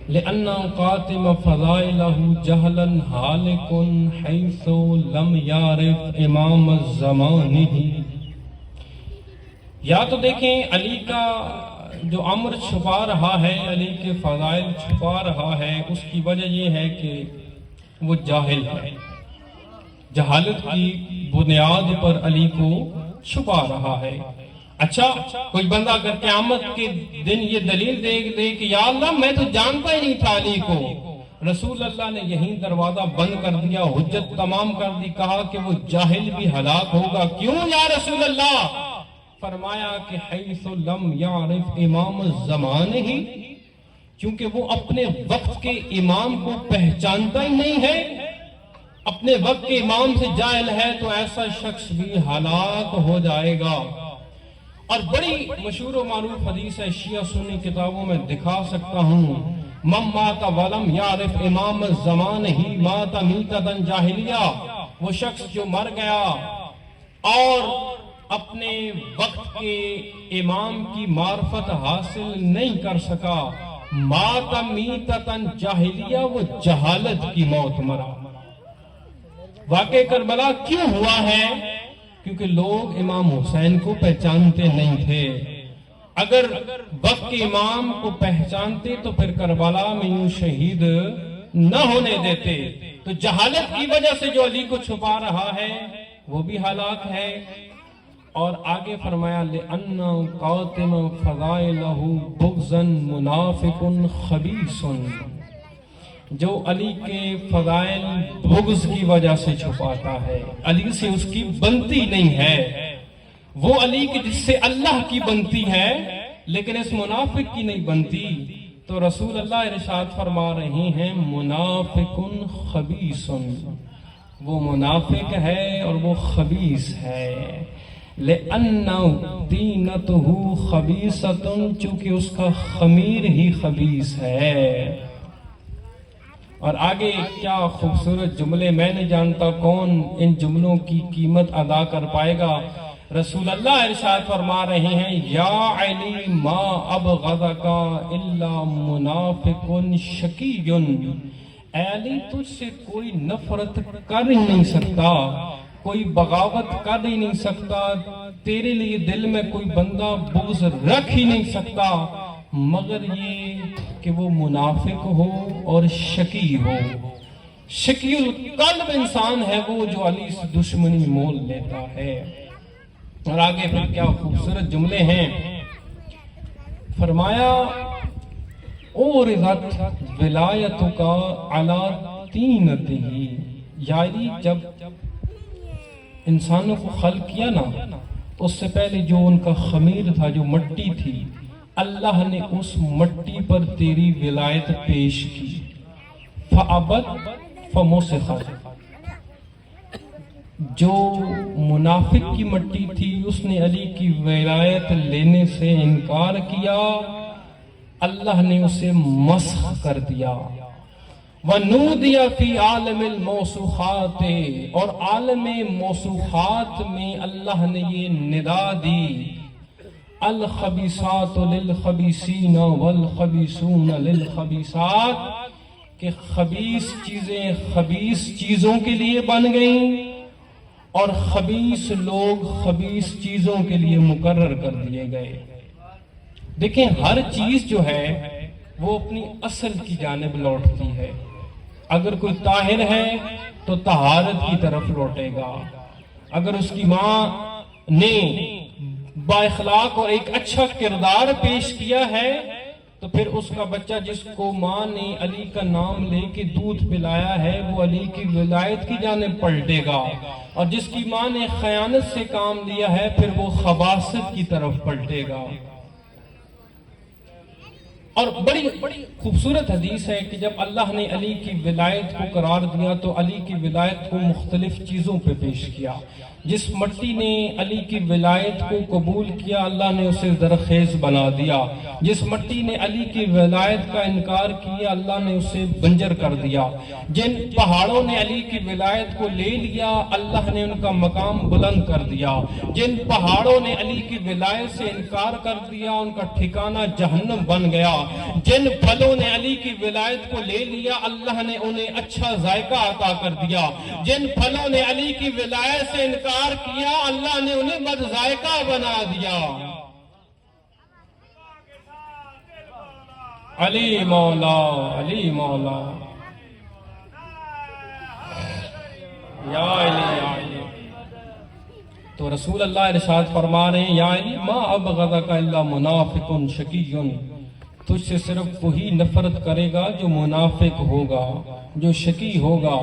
لِأَنَّ قَاتِمَ فَضَائِلَهُ جَهْلًا هَالِكٌ حَيْثُ لَمْ يَعْرِفْ إِمَامَ الزَّمَانِ۔ یا تو دیکھیں علی کا جو امر چھپا رہا ہے، علی کے فضائل چھپا رہا ہے، اس کی وجہ یہ ہے کہ وہ جاہل ہے، جہالت کی بنیاد پر علی کو چھپا رہا ہے۔ اچھا کوئی بندہ اگر قیامت کے دن یہ دلیل دے کہ یا اللہ میں تو جانتا ہی نہیں تھا علی کو، رسول اللہ نے یہیں دروازہ بند کر دیا، حجت تمام کر دی، کہا کہ وہ جاہل بھی ہلاک ہوگا۔ کیوں یا رسول اللہ؟ فرمایا کہ حیث لم یعرف امام الزمانہ، کیونکہ وہ اپنے وقت کے امام کو پہچانتا ہی نہیں ہے، اپنے وقت کے امام سے جاہل ہے تو ایسا شخص بھی ہلاک ہو جائے گا۔ اور بڑی مشہور و معروف حدیث ہے، شیعہ سنی کتابوں میں دکھا سکتا ہوں، من مات ولم یعرف امام الزمان ہی مات میتۃ جاہلیہ، وہ شخص جو مر گیا اور اپنے وقت کے امام کی معرفت حاصل نہیں کر سکا، مات میتۃ جاہلیہ، وہ جہالت کی موت مرا۔ واقع کربلا کیوں ہوا ہے؟ کیونکہ لوگ امام حسین کو پہچانتے نہیں تھے۔ اگر وقت کے امام کو پہچانتے تو پھر کربلا میں یوں شہید نہ ہونے دیتے۔ تو جہالت کی وجہ سے جو علی کو چھپا رہا ہے وہ بھی ہلاک ہے۔ اور آگے فرمایا لِأَنَّ قَاتِمَ فَضَائِلَهُ بُغْضًا مُنَافِقٌ خَبِيثٌ، جو علی کے فضائل بغض کی وجہ سے چھپاتا ہے، علی سے اس کی بنتی نہیں ہے، وہ علی کی جس سے اللہ کی بنتی ہے لیکن اس منافق کی نہیں بنتی۔ تو رسول اللہ ارشاد فرما رہے ہیں منافق خبیث، وہ منافق ہے اور وہ خبیث ہے۔ لِأَنَّهُ دِينَتُهُ خَبِيثَةٌ، چونکہ اس کا خمیر ہی خبیث ہے۔ اور آگے کیا خوبصورت جملے، میں نہیں جانتا کون ان جملوں کی قیمت ادا کر پائے گا۔ رسول اللہ ارشاد فرما رہے ہیں یا علی ما ابغضک الا منافق شقی، اے علی تجھ سے کوئی نفرت کر ہی نہیں سکتا، کوئی بغاوت کر ہی نہیں سکتا، تیرے لیے دل میں کوئی بندہ بغض رکھ ہی نہیں سکتا مگر یہ کہ وہ منافق ہو اور شقی ہو۔ شقی القلب انسان ہے وہ جو علی سے دشمنی مول لیتا ہے۔ اور آگے پھر کیا خوبصورت جملے ہیں، فرمایا اورثت ولایتک علی طینتہ، یعنی جب انسانوں کو خلق کیا نا، اس سے پہلے جو ان کا خمیر تھا، جو مٹی تھی، اللہ نے اس مٹی پر تیری ولایت پیش کی۔ فَأَبَتْ فَمُسِخَتْ، جو منافق کی مٹی تھی اس نے علی کی ولایت لینے سے انکار کیا، اللہ نے اسے مسخ کر دیا۔ وَنُودِيَ فِي عَالَمِ الْمَوْصُوخَاتِ، اور عالم موصوخات میں اللہ نے یہ ندا دی الخبیثات للخبیثین والخبیثون للخبیثات، کہ خبیث چیزیں خبیث چیزوں کے لیے بن گئیں اور خبیث لوگ خبیث چیزوں کے لیے مقرر کر دیے گئے۔ دیکھیں ہر چیز جو ہے وہ اپنی اصل کی جانب لوٹتی ہے۔ اگر کوئی طاہر ہے تو طہارت کی طرف لوٹے گا، اگر اس کی ماں نے با اخلاق اور ایک اچھا کردار پیش کیا ہے تو پھر اس کا بچہ جس کو ماں نے علی کا نام لے کے دودھ پلایا ہے وہ علی کی ولایت کی جانب پلٹے گا، اور جس کی ماں نے خیانت سے کام لیا ہے پھر وہ خباثت کی طرف پلٹے گا۔ اور بڑی خوبصورت حدیث ہے کہ جب اللہ نے علی کی ولایت کو قرار دیا تو علی کی ولایت کو مختلف چیزوں پہ پیش کیا۔ جس مٹی نے علی کی ولایت کو قبول کیا اللہ نے اسے زرخیز بنا دیا، جس مٹی نے علی کی ولایت کا انکار کیا اللہ نے اسے بنجر کر دیا، جن پہاڑوں نے علی کی ولایت کو لے لیا اللہ نے ان کا مقام بلند کر دیا، جن پہاڑوں نے علی کی ولایت سے انکار کر دیا ان کا ٹھکانہ جہنم بن گیا، جن پھلوں نے علی کی ولایت کو لے لیا اللہ نے انہیں اچھا ذائقہ عطا کر دیا، جن پھلوں نے علی کی ولایت سے انکار کیا اللہ نے انہیں بد ذائقہ بنا دیا۔ علی مولا علی مولا یا علی یا علی۔ تو رسول اللہ ارشاد فرما رہے ہیں یا علی ما ابغضک الا منافق شقی، تجھ سے صرف وہی نفرت کرے گا جو منافق ہوگا، جو شقی ہوگا۔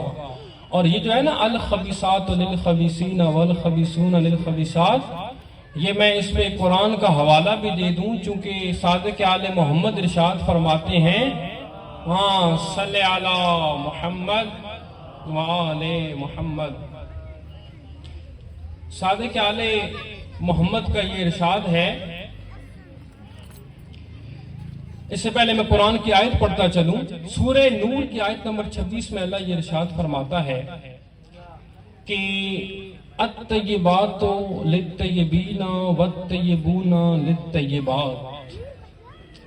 اور یہ جو ہے نا الخبیثات للخبیثین والخبیثون للخبیثات، یہ میں اس پہ قرآن کا حوالہ بھی دے دوں چونکہ صادق آل محمد ارشاد فرماتے ہیں وہاں صلی علی محمد وآل محمد۔ صادق آل محمد کا یہ ارشاد ہے اس سے پہلے میں قرآن کی آیت پڑھتا چلوں. سورہ نور کی آیت نمبر 26 میں اللہ یہ ارشاد فرماتا ہے کہ الطیبات للطیبین والطیبون للطیبات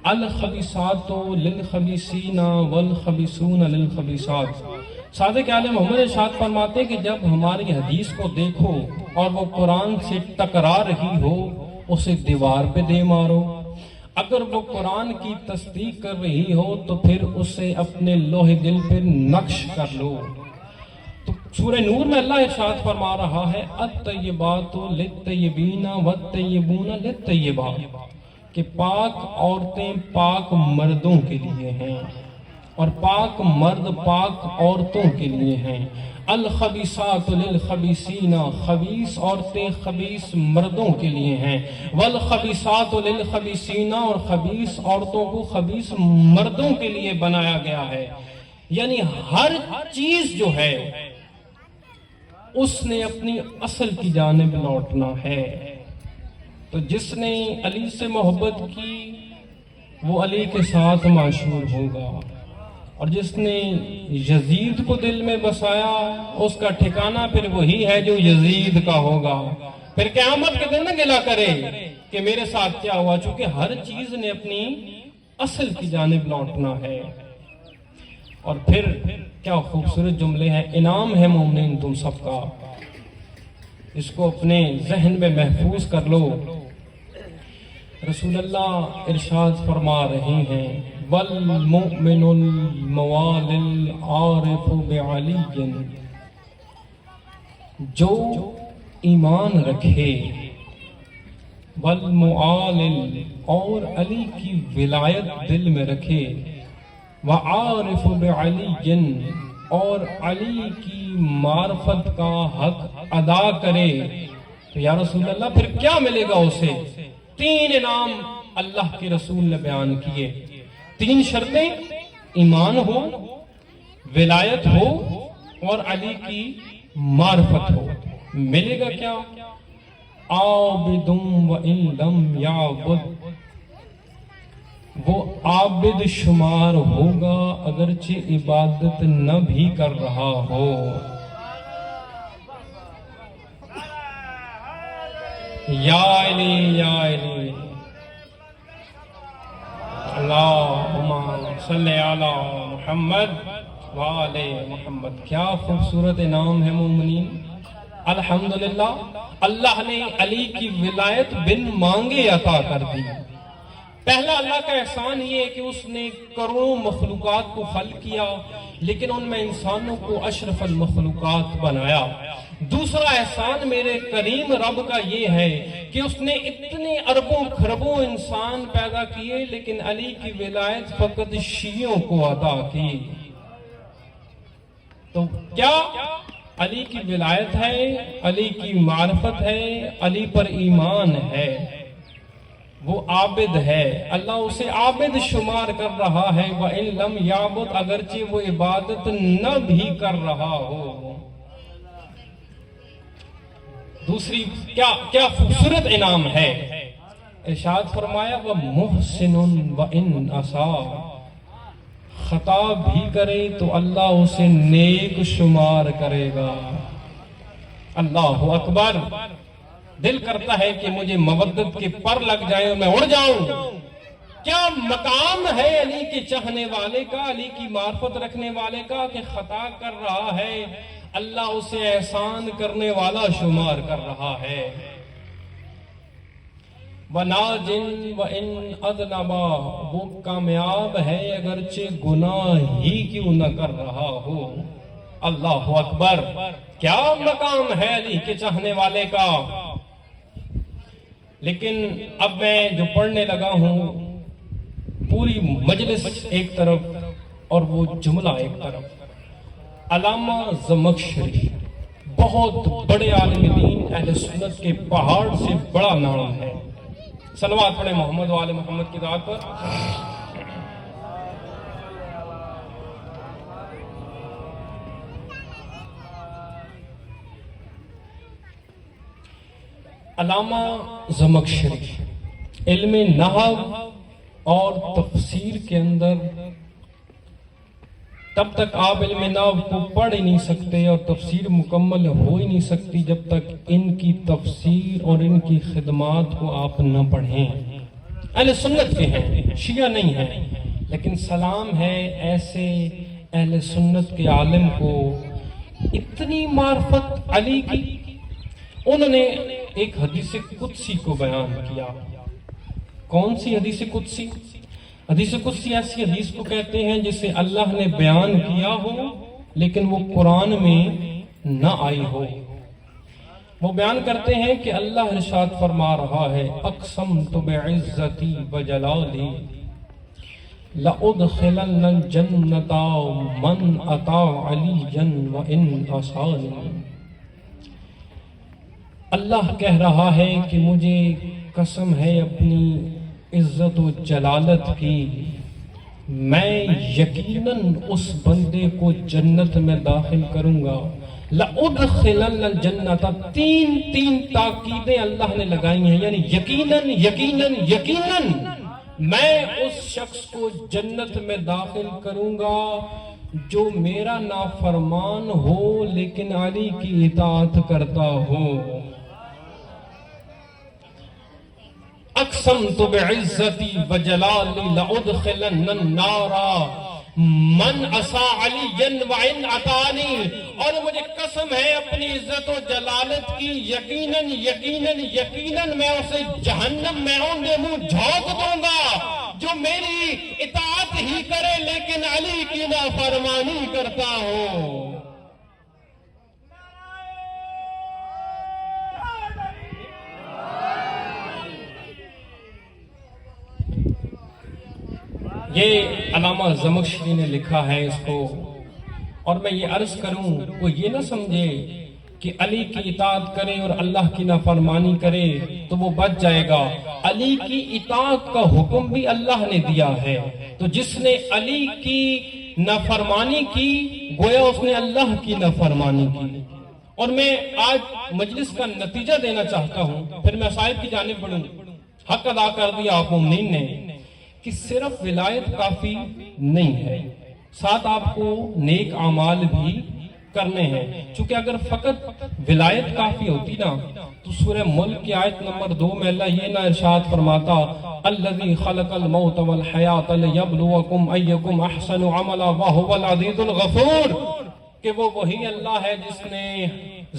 الخبیثات للخبیثین والخبیثون للخبیثات. صادق آل محمد ارشاد فرماتے ہیں کہ جب ہماری حدیث کو دیکھو اور وہ قرآن سے ٹکرا رہی ہو اسے دیوار پہ دے مارو. اگر وہ قرآن کی تصدیق کر رہی ہو تو پھر اسے اپنے لوح دل پر نقش کر لو. تو سورہ نور میں اللہ ارشاد فرما رہا ہے الطیبات للطیبین والطیبون للطیبات کہ پاک عورتیں پاک مردوں کے لیے ہیں اور پاک مرد پاک عورتوں کے لیے ہیں. الخبیثات للخبیثین خبیث عورتیں خبیث مردوں کے لیے ہیں. والخبیثات للخبیثین اور خبیث عورتوں کو خبیث مردوں کے لیے بنایا گیا ہے. یعنی ہر چیز جو ہے اس نے اپنی اصل کی جانب لوٹنا ہے. تو جس نے علی سے محبت کی وہ علی کے ساتھ معشور ہوگا اور جس نے یزید کو دل میں بسایا اس کا ٹھکانہ پھر وہی ہے جو یزید کا ہوگا. پھر قیامت کے دن نہ گلا کرے کہ میرے ساتھ کیا ہوا, چونکہ ہر چیز نے اپنی اصل کی جانب لوٹنا ہے. اور پھر کیا خوبصورت جملے ہیں. انعام ہے مومنین تم سب کا, اس کو اپنے ذہن میں محفوظ کر لو. رسول اللہ ارشاد فرما رہے ہیں والمؤمن الموال العارف بعلی, جو ایمان رکھے والمعال اور علی کی ولایت دل میں رکھے وعارف بعلی اور علی کی معرفت کا حق ادا کرے. تو یا رسول اللہ پھر کیا ملے گا اسے؟ 3 انعام اللہ کے رسول نے بیان کیے. 3 شرطیں, ایمان ہو, ولایت ہو اور علی کی معرفت ہو. ملے گا کیا؟ عابد وَإِن لَمْ يَعْبُدْ, وہ عابد شمار ہوگا اگرچہ عبادت نہ بھی کر رہا ہو. یا علی یا علی اللہم صلی علی محمد وآل محمد. کیا خوبصورت انعام ہے مومنین. الحمدللہ اللہ نے علی کی ولایت بن مانگے عطا کر دی. پہلا اللہ کا احسان یہ ہے کہ اس نے کروڑوں مخلوقات کو خلق کیا لیکن ان میں انسانوں کو اشرف المخلوقات بنایا. دوسرا احسان میرے کریم رب کا یہ ہے کہ اس نے اتنے اربوں خربوں انسان پیدا کیے لیکن علی کی ولایت فقط شیعوں کو عطا کی. تو کیا علی کی ولایت ہے, علی کی معرفت ہے, علی پر ایمان ہے, وہ عابد ہے. اللہ اسے عابد شمار کر رہا ہے. وَإِن لَمْ يَعْبُدْ, اگرچہ وہ عبادت نہ بھی کر رہا ہو. دوسری کیا خوبصورت انعام ہے. ارشاد فرمایا وَمُحْسِنٌ وَإِنْ أَسَاءَ, خطا بھی کرے تو اللہ اسے نیک شمار کرے گا. اللہ اکبر. دل کرتا ہے کہ مجھے مودت کے پر لگ جائے اور میں اڑ جاؤں. کیا مقام ہے علی کے چاہنے والے کا, علی کی معرفت رکھنے والے کا کہ خطا کر رہا ہے اللہ اسے احسان کرنے والا شمار کر رہا ہے. وَنَاجٍ وَإِنْ أَذْنَبَا, وہ کامیاب ہے اگرچہ گناہ ہی کیوں نہ کر رہا ہو. اللہ اکبر. کیا مقام ہے علی کے چاہنے والے کا. لیکن اب میں جو پڑھنے لگا ہوں پوری مجلس ایک طرف اور وہ جملہ ایک طرف. علامہ زمخشری بہت بڑے عالم دین اہل سنت کے پہاڑ سے بڑا نام ہے. صلوات پڑھیں محمد و آل محمد کی ذات پر. علامہ زمخشری علم نحو اور تفسیر کے اندر تب تک آپ علم نحو کو پڑھ ہی نہیں سکتے اور تفسیر مکمل ہو ہی نہیں سکتی جب تک ان کی تفسیر اور ان کی خدمات کو آپ نہ پڑھیں۔ اہل سنت کے ہیں، شیعہ نہیں ہیں، لیکن سلام ہے ایسے اہل سنت کے عالم کو اتنی معرفت علی کی۔ انہوں نے ایک حدیث قدسی کو بیان کیا۔ کون سی حدیث قدسی؟ حدیث قدسی ایسی حدیث کو کہتے ہیں جسے اللہ نے بیان کیا ہو لیکن وہ قرآن میں نہ آئی ہو۔ وہ بیان کرتے ہیں کہ اللہ ارشاد فرما رہا ہے، اقسمت بعزتی وجلالی لأدخلن الجنت من اطاع علیا وان عصانی۔ اللہ کہہ رہا ہے کہ مجھے قسم ہے اپنی عزت و جلالت کی، میں یقیناً اس بندے کو جنت میں داخل کروں گا۔ لَأُدْخِلَنَّ الْجَنَّةَ تین تاکیدیں اللہ نے لگائی ہیں، یعنی یقیناً یقیناً یقیناً میں اس شخص کو جنت میں داخل کروں گا جو میرا نافرمان ہو لیکن علی کی اطاعت کرتا ہو۔ اقسمت بعزتی وجلالی لأدخلن النار من عصا علی وان عطانی، اور مجھے قسم ہے اپنی عزت و جلالت کی، یقیناً یقیناً یقیناً میں اسے جہنم میں اونڈے منہ جھونک دوں گا جو میری اطاعت ہی کرے لیکن علی کی نافرمانی کرتا ہو۔ یہ علامہ زمخشری نے لکھا ہے اس کو، اور میں یہ عرض کروں وہ یہ نہ سمجھے کہ علی کی اطاعت کرے اور اللہ کی نافرمانی کرے تو وہ بچ جائے گا۔ علی کی اطاعت کا حکم بھی اللہ نے دیا ہے، تو جس نے علی کی نافرمانی کی گویا اس نے اللہ کی نافرمانی کی۔ اور میں آج مجلس کا نتیجہ دینا چاہتا ہوں، پھر میں صاحب کی جانب بڑھوں۔ حق ادا کر دیا آپ مومنین نے کہ صرف ولایت کافی نہیں ہے، ساتھ آپ کو نیک اعمال بھی کرنے ہیں۔ چونکہ اگر فقط ولایت کافی ہوتی نا تو سورہ ملک کی آیت نمبر 2 میں اللہ یہ نہ ارشاد فرماتا الذی خلق الموت والحیات لیبلوکم ایکم احسن عملا وہو العزیز الغفور، کہ وہ وہی اللہ ہے جس نے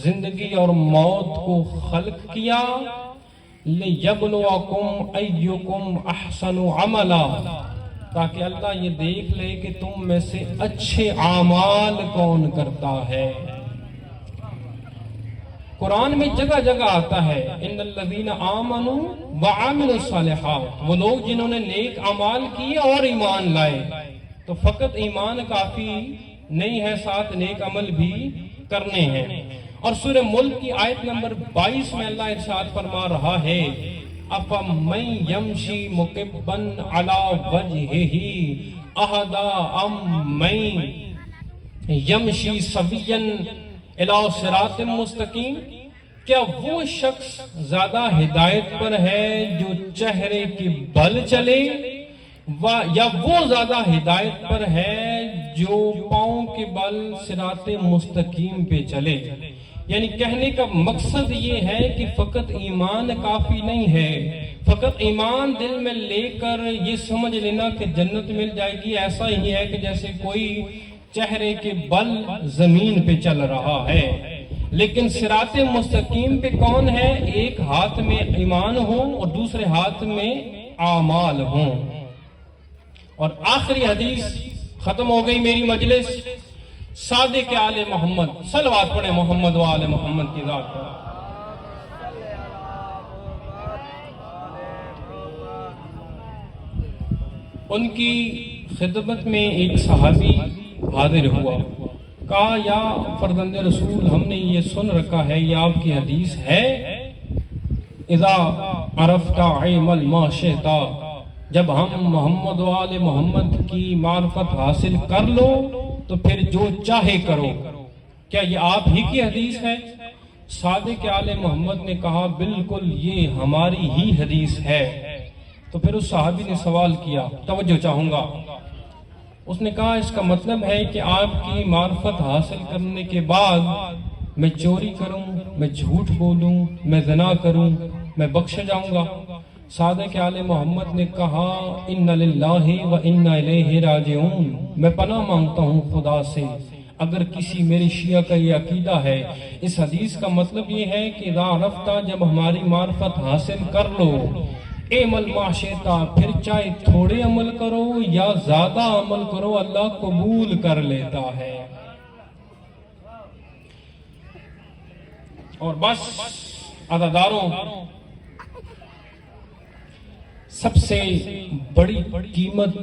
زندگی اور موت کو خلق کیا لِيَبْلُوَكُمْ أَيُّكُمْ أَحْسَنُ عَمَلًا، تاکہ اللہ یہ دیکھ لے کہ تم میں سے اچھے اعمال کون کرتا ہے۔ قرآن میں جگہ جگہ آتا ہے ان الذین آمنوا وعملوا الصالحات، وہ لوگ جنہوں نے نیک اعمال کیے اور ایمان لائے۔ تو فقط ایمان کافی نہیں ہے، ساتھ نیک عمل بھی کرنے ہیں۔ اور سورہ ملک کی آیت نمبر 22 میں اللہ ارشاد فرما رہا ہے أَفَمَّن يَمْشِي مُكِبًّا عَلَى وَجْهِهِ أَهْدَىٰ أَمَّن يَمْشِي سَوِيًّا إِلَىٰ صِرَاطٍ مُسْتَقِيمٍ، کیا وہ شخص زیادہ ہدایت پر ہے جو چہرے کے بل چلے، یا وہ زیادہ ہدایت پر ہے جو پاؤں کے بل صراط مستقیم پہ چلے؟ یعنی کہنے کا مقصد یہ ہے کہ فقط ایمان کافی نہیں ہے، فقط ایمان دل میں لے کر یہ سمجھ لینا کہ جنت مل جائے گی ایسا ہی ہے کہ جیسے کوئی چہرے کے بل زمین پہ چل رہا ہے۔ لیکن صراط مستقیم پہ کون ہے؟ ایک ہاتھ میں ایمان ہو اور دوسرے ہاتھ میں اعمال ہوں۔ اور آخری حدیث ختم ہو گئی میری مجلس، صادق آل محمد، صلوات پڑھیں محمد و آل محمد کی ذات پر۔ ان کی خدمت میں ایک صحابی حاضر ہوا، کہا یا فرزند رسول، ہم نے یہ سن رکھا ہے، یہ آپ کی حدیث ہے، اذا عرفت عیمل ما شئت، جب ہم محمد و آل محمد کی معرفت حاصل کر لو تو پھر جو چاہے کرو۔ کیا یہ آپ ہی کی حدیث ہے؟ صادق آل محمد نے کہا بالکل یہ ہماری ہی حدیث ہے۔ تو پھر اس صحابی نے سوال کیا، توجہ چاہوں گا، اس نے کہا اس کا مطلب ہے کہ آپ کی معرفت حاصل کرنے کے بعد میں چوری کروں، میں جھوٹ بولوں، میں زنا کروں، میں بخشا جاؤں گا؟ صادق آل محمد نے کہا ان للہ و انا الیہ راجعون، میں پناہ مانگتا ہوں خدا سے اگر کسی میری شیعہ کا یہ عقیدہ ہے۔ اس حدیث کا مطلب یہ ہے کہ اذا عرفتہ، جب ہماری معرفت حاصل کر لو، اعمل ما شئت، پھر چاہے تھوڑے عمل کرو یا زیادہ عمل کرو، اللہ قبول کر لیتا ہے۔ اور بس عزاداروں، سب سے بڑی قیمت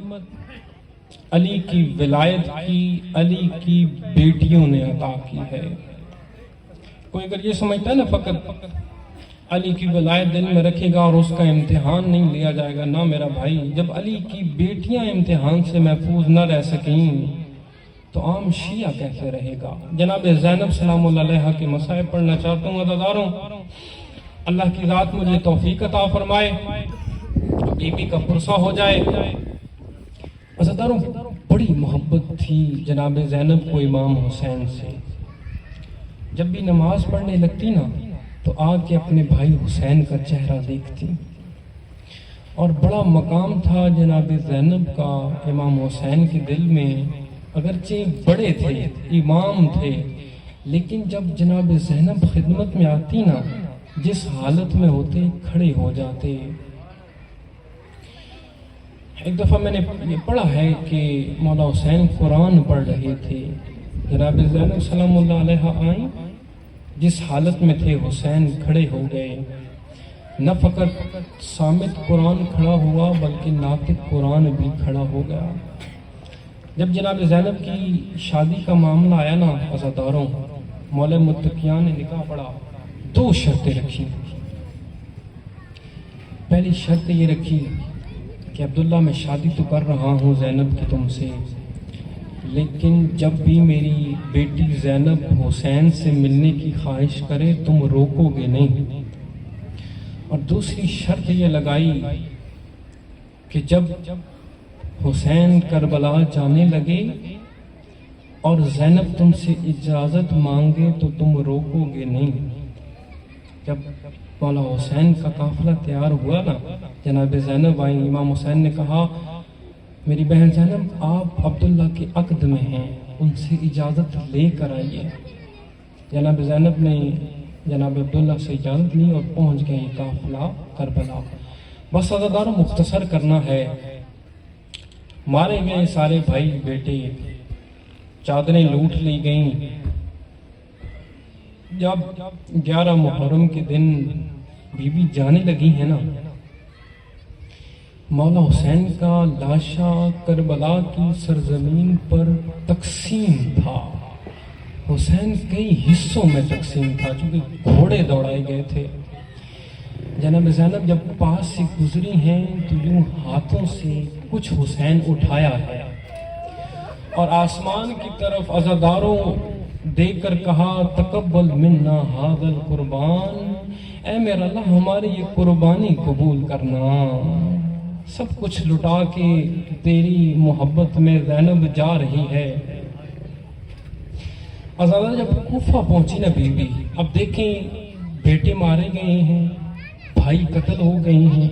علی کی ولایت کی علی کی بیٹیوں نے عطا کی ہے۔ کوئی اگر یہ سمجھتا ہے نا فقط علی کی ولایت دل میں رکھے گا اور اس کا امتحان نہیں لیا جائے گا، نہ میرا بھائی، جب علی کی بیٹیاں امتحان سے محفوظ نہ رہ سکیں تو عام شیعہ کیسے رہے گا؟ جناب زینب سلام اللہ علیہا کے مصائب پڑھنا چاہتا ہوں عزاداروں، اللہ کی ذات مجھے توفیق عطا فرمائے، بی بی کا پرسہ ہو جائے۔ عزاداروں، بڑی محبت تھی جناب زینب کو امام حسین سے، جب بھی نماز پڑھنے لگتی نا تو آ کے اپنے بھائی حسین کا چہرہ دیکھتی، اور بڑا مقام تھا جناب زینب کا امام حسین کے دل میں، اگرچہ بڑے تھے، امام تھے، لیکن جب جناب زینب خدمت میں آتی نا، جس حالت میں ہوتے کھڑے ہو جاتے۔ ایک دفعہ میں نے یہ پڑھا ہے کہ مولا حسین قرآن پڑھ رہے تھے، جناب زینب سلام اللہ علیہ آئیں، جس حالت میں تھے حسین کھڑے ہو گئے، نہ فقط صامت قرآن کھڑا ہوا بلکہ ناطق قرآن بھی کھڑا ہو گیا۔ جب جناب زینب کی شادی کا معاملہ آیا نا عزاداروں، مولا متقیان نے نکاح پڑھا، 2 شرطیں رکھی۔ پہلی شرط یہ رکھی کہ عبداللہ میں شادی تو کر رہا ہوں زینب کی تم سے، لیکن جب بھی میری بیٹی زینب حسین سے ملنے کی خواہش کرے تم روکو گے نہیں۔ اور دوسری شرط یہ لگائی کہ جب حسین کربلا جانے لگے اور زینب تم سے اجازت مانگے تو تم روکو گے نہیں۔ جب مولا حسین کا قافلہ تیار ہوا نا، جناب زینب آئیں، امام حسین نے کہا میری بہن زینب آپ عبداللہ کے عقد میں ہیں، ان سے اجازت لے کر آئیے۔ جناب زینب نے جناب عبداللہ سے اجازت لی اور پہنچ گئے قافلہ کربلا۔ بس عزاداروں، مختصر کرنا ہے، مارے گئے سارے بھائی بیٹے، چادریں لوٹ لی گئیں۔ جب 11 محرم کے دن بی بی جانے لگی ہیں نا، مولا حسین کا لاشا کربلا کی سرزمین پر تقسیم تھا، حسین کئی حصوں میں تقسیم تھا چونکہ گھوڑے دوڑائے گئے تھے۔ جناب زینب جب پاس سے گزری ہیں تو یوں ہاتھوں سے کچھ حسین اٹھایا ہے اور آسمان کی طرف عزاداروں دیکھ کر کہا تقبل منا ھذا القربان، اے میرا اللہ ہماری یہ قربانی قبول کرنا، سب کچھ لٹا کے تیری محبت میں زینب جا رہی ہے۔ عزادہ جب کوفہ پہنچی نا بی بی، اب دیکھیں بیٹے مارے گئے ہیں، بھائی قتل ہو گئے ہیں،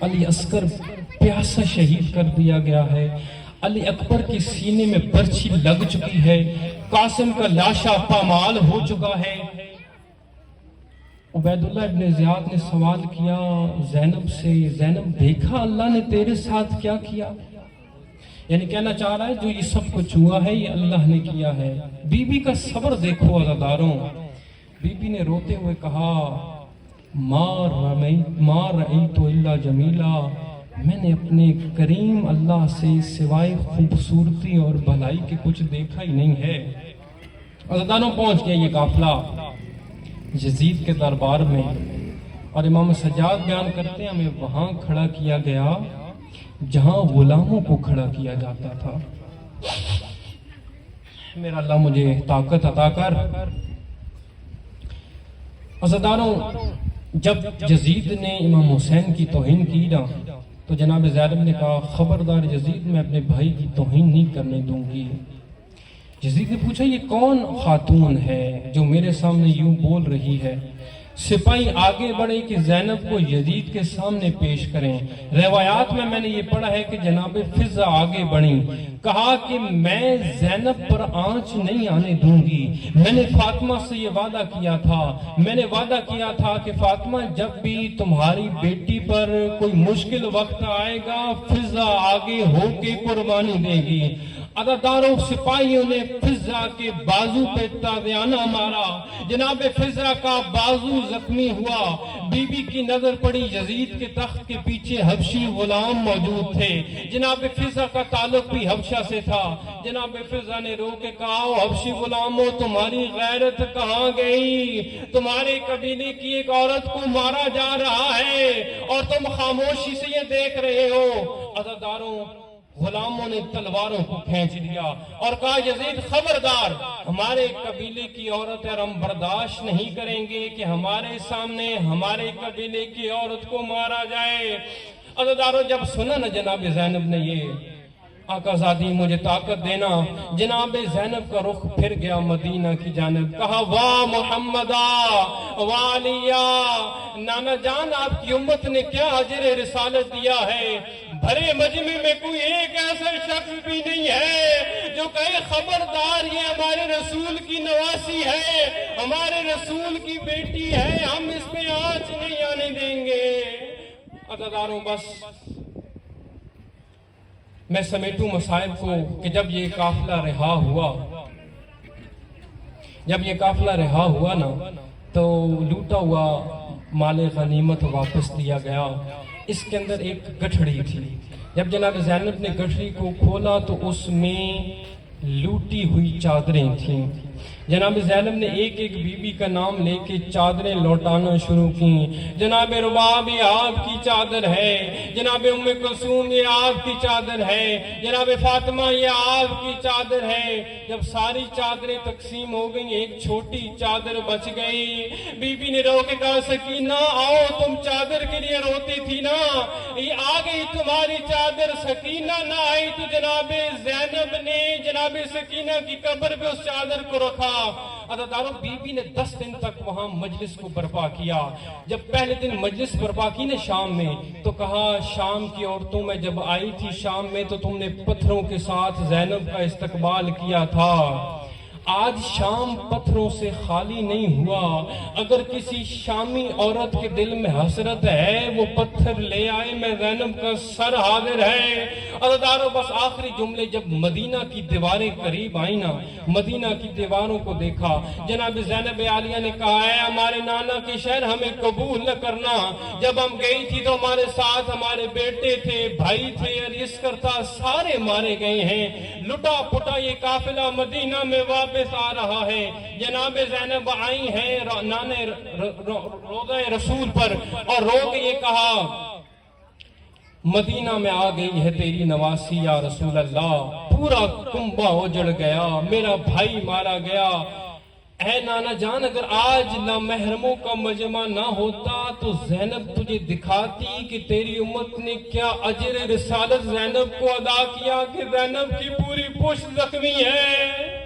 علی اصغر پیاسا شہید کر دیا گیا ہے، علی اکبر کے سینے میں برچھی لگ چکی ہے، قاسم کا لاشا پامال ہو چکا ہے۔ عبید اللہ ابن زیاد نے سوال کیا زینب سے، زینب دیکھا اللہ نے تیرے ساتھ کیا کیا؟ یعنی کہنا چاہ رہا ہے جو یہ سب کچھ ہوا ہے یہ اللہ نے کیا ہے۔ بی بی کا صبر دیکھو عزاداروں، بی بی نے روتے ہوئے کہا ما رأیت الا جمیلا، میں نے اپنے کریم اللہ سے سوائے خوبصورتی اور بھلائی کے کچھ دیکھا ہی نہیں ہے۔ عزاداروں پہنچ گیا یہ قافلہ یزید کے دربار میں، اور امام سجاد بیان کرتے ہیں ہمیں وہاں کھڑا کیا گیا جہاں غلاموں کو کھڑا کیا جاتا تھا۔ میرا اللہ مجھے طاقت عطا کر۔ عزاداروں جب یزید نے امام حسین کی توہین کی نا تو جناب زینب نے کہا خبردار یزید، میں اپنے بھائی کی توہین نہیں کرنے دوں گی۔ یزید نے پوچھا یہ کون خاتون ہے جو میرے سامنے یوں بول رہی ہے؟ سپاہی آگے بڑھے کہ زینب کو یزید کے سامنے پیش کریں۔ روایات میں نے یہ پڑھا ہے کہ جناب فضہ آگے بڑھی، کہا کہ میں زینب پر آنچ نہیں آنے دوں گی، میں نے فاطمہ سے یہ وعدہ کیا تھا، میں نے وعدہ کیا تھا کہ فاطمہ جب بھی تمہاری بیٹی پر کوئی مشکل وقت آئے گا فضہ آگے ہو کے قربانی دے گی۔ عزاداروں سپاہیوں نے فضہ کے بازو پہ تازیانہ مارا، جناب فضہ کا بازو زخمی ہوا۔ بی بی کی نظر پڑی یزید کے تخت کے پیچھے حبشی غلام موجود تھے، جناب فضہ کا تعلق بھی حبشہ سے تھا۔ جناب فضہ نے رو کے کہا حبشی غلاموں تمہاری غیرت کہاں گئی؟ تمہارے قبیلے کی ایک عورت کو مارا جا رہا ہے اور تم خاموشی سے یہ دیکھ رہے ہو۔ عزاداروں غلاموں نے تلواروں کو کھینچ لیا اور کہا یزید خبردار، ہمارے قبیلے کی عورت ہے اور ہم برداشت نہیں کریں گے کہ ہمارے سامنے ہمارے قبیلے کی عورت کو مارا جائے۔ عزاداروں جب سنا نا جناب زینب نے یہ، آقا زادی مجھے طاقت دینا، جناب زینب کا رخ پھر گیا مدینہ کی جانب، کہا واہ محمدہ واہ علیہ، نانا جان آپ کی امت نے کیا اجر رسالت دیا ہے، بھرے مجمع میں کوئی ایک ایسا شخص بھی نہیں ہے جو کہے خبردار یہ ہمارے رسول کی نواسی ہے، ہمارے رسول کی بیٹی ہے، ہم اس پہ آنچ نہیں آنے دیں گے۔ عزاداروں بس میں سمیٹوں مصائب کو کہ جب یہ قافلہ رہا ہوا نا تو لوٹا ہوا مال غنیمت واپس دیا گیا۔ اس کے اندر ایک گٹھڑی تھی، جب جناب زینب نے گٹھڑی کو کھولا تو اس میں لوٹی ہوئی چادریں تھیں۔ جناب زینب نے ایک ایک بی بی کا نام لے کے چادریں لوٹانا شروع کی۔ جناب رباب یہ آپ کی چادر ہے، جناب ام کلثوم یہ آپ کی چادر ہے، جناب فاطمہ یہ آپ کی چادر ہے۔ جب ساری چادریں تقسیم ہو گئیں ایک چھوٹی چادر بچ گئی۔ بی بی نے رو کے کہا سکینہ آؤ، تم چادر کے لیے روتی تھی نا، یہ آ گئی تمہاری چادر۔ سکینہ نہ آئی تو جناب زینب نے جناب سکینہ کی قبر پہ اس چادر کو رکھا۔ عزاداروں بی بی نے 10 دن تک وہاں مجلس کو برپا کیا۔ جب پہلے دن مجلس برپا کی نا شام میں تو کہا شام کی عورتوں میں جب آئی تھی شام میں تو تم نے پتھروں کے ساتھ زینب کا استقبال کیا تھا، آج شام پتھروں سے خالی نہیں ہوا۔ اگر کسی شامی عورت کے دل میں حسرت ہے وہ پتھر لے آئے، میں زینب کا سر حاضر ہے۔ عزاداروں بس آخری جملے جب مدینہ کی دیواریں قریب آئیں نا، مدینہ کی دیواروں کو دیکھا، جناب زینب عالیہ نے کہا ہے ہمارے نانا کے شہر ہمیں قبول نہ کرنا، جب ہم گئی تھی تو ہمارے ساتھ ہمارے بیٹے تھے، بھائی تھے، عرض کرتا سارے مارے گئے ہیں، لٹا پٹا یہ قافلہ مدینہ میں واپس آ رہا ہے۔ جناب زینب آئی ہیں نانے روضہ رسول پر اور رو کے یہ کہا مدینہ میں آ گئی ہے تیری نواسی یا رسول اللہ، پورا کنبہ اجڑ گیا، میرا بھائی مارا گیا۔ اے نانا جان اگر آج نامحرموں کا مجمع نہ ہوتا تو زینب تجھے دکھاتی کہ تیری امت نے کیا اجر رسالت زینب کو ادا کیا کہ زینب کی پوری پشت زخمی ہے۔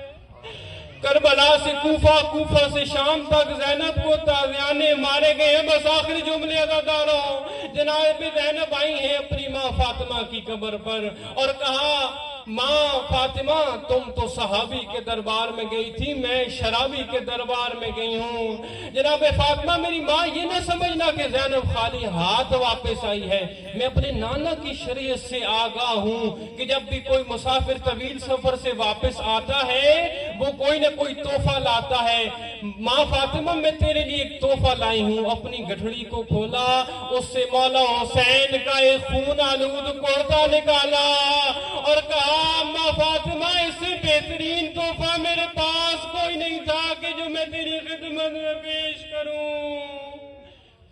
کربلا سے کوفہ، کوفہ سے شام تک زینب کو تازیانے مارے گئے ہیں۔ بس آخری جملے عزاداروں، جناب زینب آئی ہیں اپنی ماں فاطمہ کی قبر پر اور کہا ماں فاطمہ تم تو صحابی کے دربار میں گئی تھی، میں شرابی کے دربار میں گئی ہوں۔ جناب فاطمہ میری ماں یہ نہ سمجھنا کہ زینب خالی ہاتھ واپس آئی ہے، میں اپنے نانا کی شریعت سے آگاہ ہوں کہ جب بھی کوئی مسافر طویل سفر سے واپس آتا ہے وہ کوئی نہ کوئی تحفہ لاتا ہے۔ ماں فاطمہ میں تیرے لیے ایک تحفہ لائی ہوں۔ اپنی گٹھڑی کو کھولا، اس سے مولا حسین کا ایک خون آلود کرتا نکالا اور کہا ماں فاطمہ اس سے بہترین تحفہ میرے پاس کوئی نہیں تھا کہ جو میں تیری خدمت میں پیش کروں۔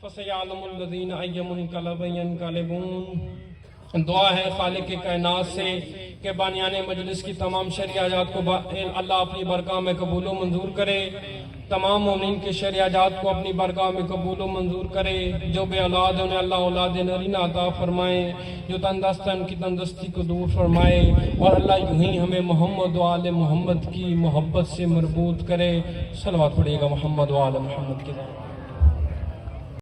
فَسَيَعْلَمُ الَّذِينَ أَيَّ مُنْقَلَبٍ يَنْقَلِبُونَ۔ دعا ہے خالق کائنات سے کہ بانیان مجلس کی تمام شریعات کو اللہ اپنی برگاہ میں قبول و منظور کرے، تمام مومنین کے شریعات کو اپنی برگاہ میں قبول و منظور کرے، جو بے اولاد ہیں انہیں اللہ اولاد نرینہ عطا فرمائے، جو تندرست ہیں ان کی تندرستی کو دور فرمائے، اور اللہ یوں ہی ہمیں محمد و آل محمد کی محبت سے مربوط کرے۔ صلوات پڑھیے گا محمد و آل محمد کے ذریعے۔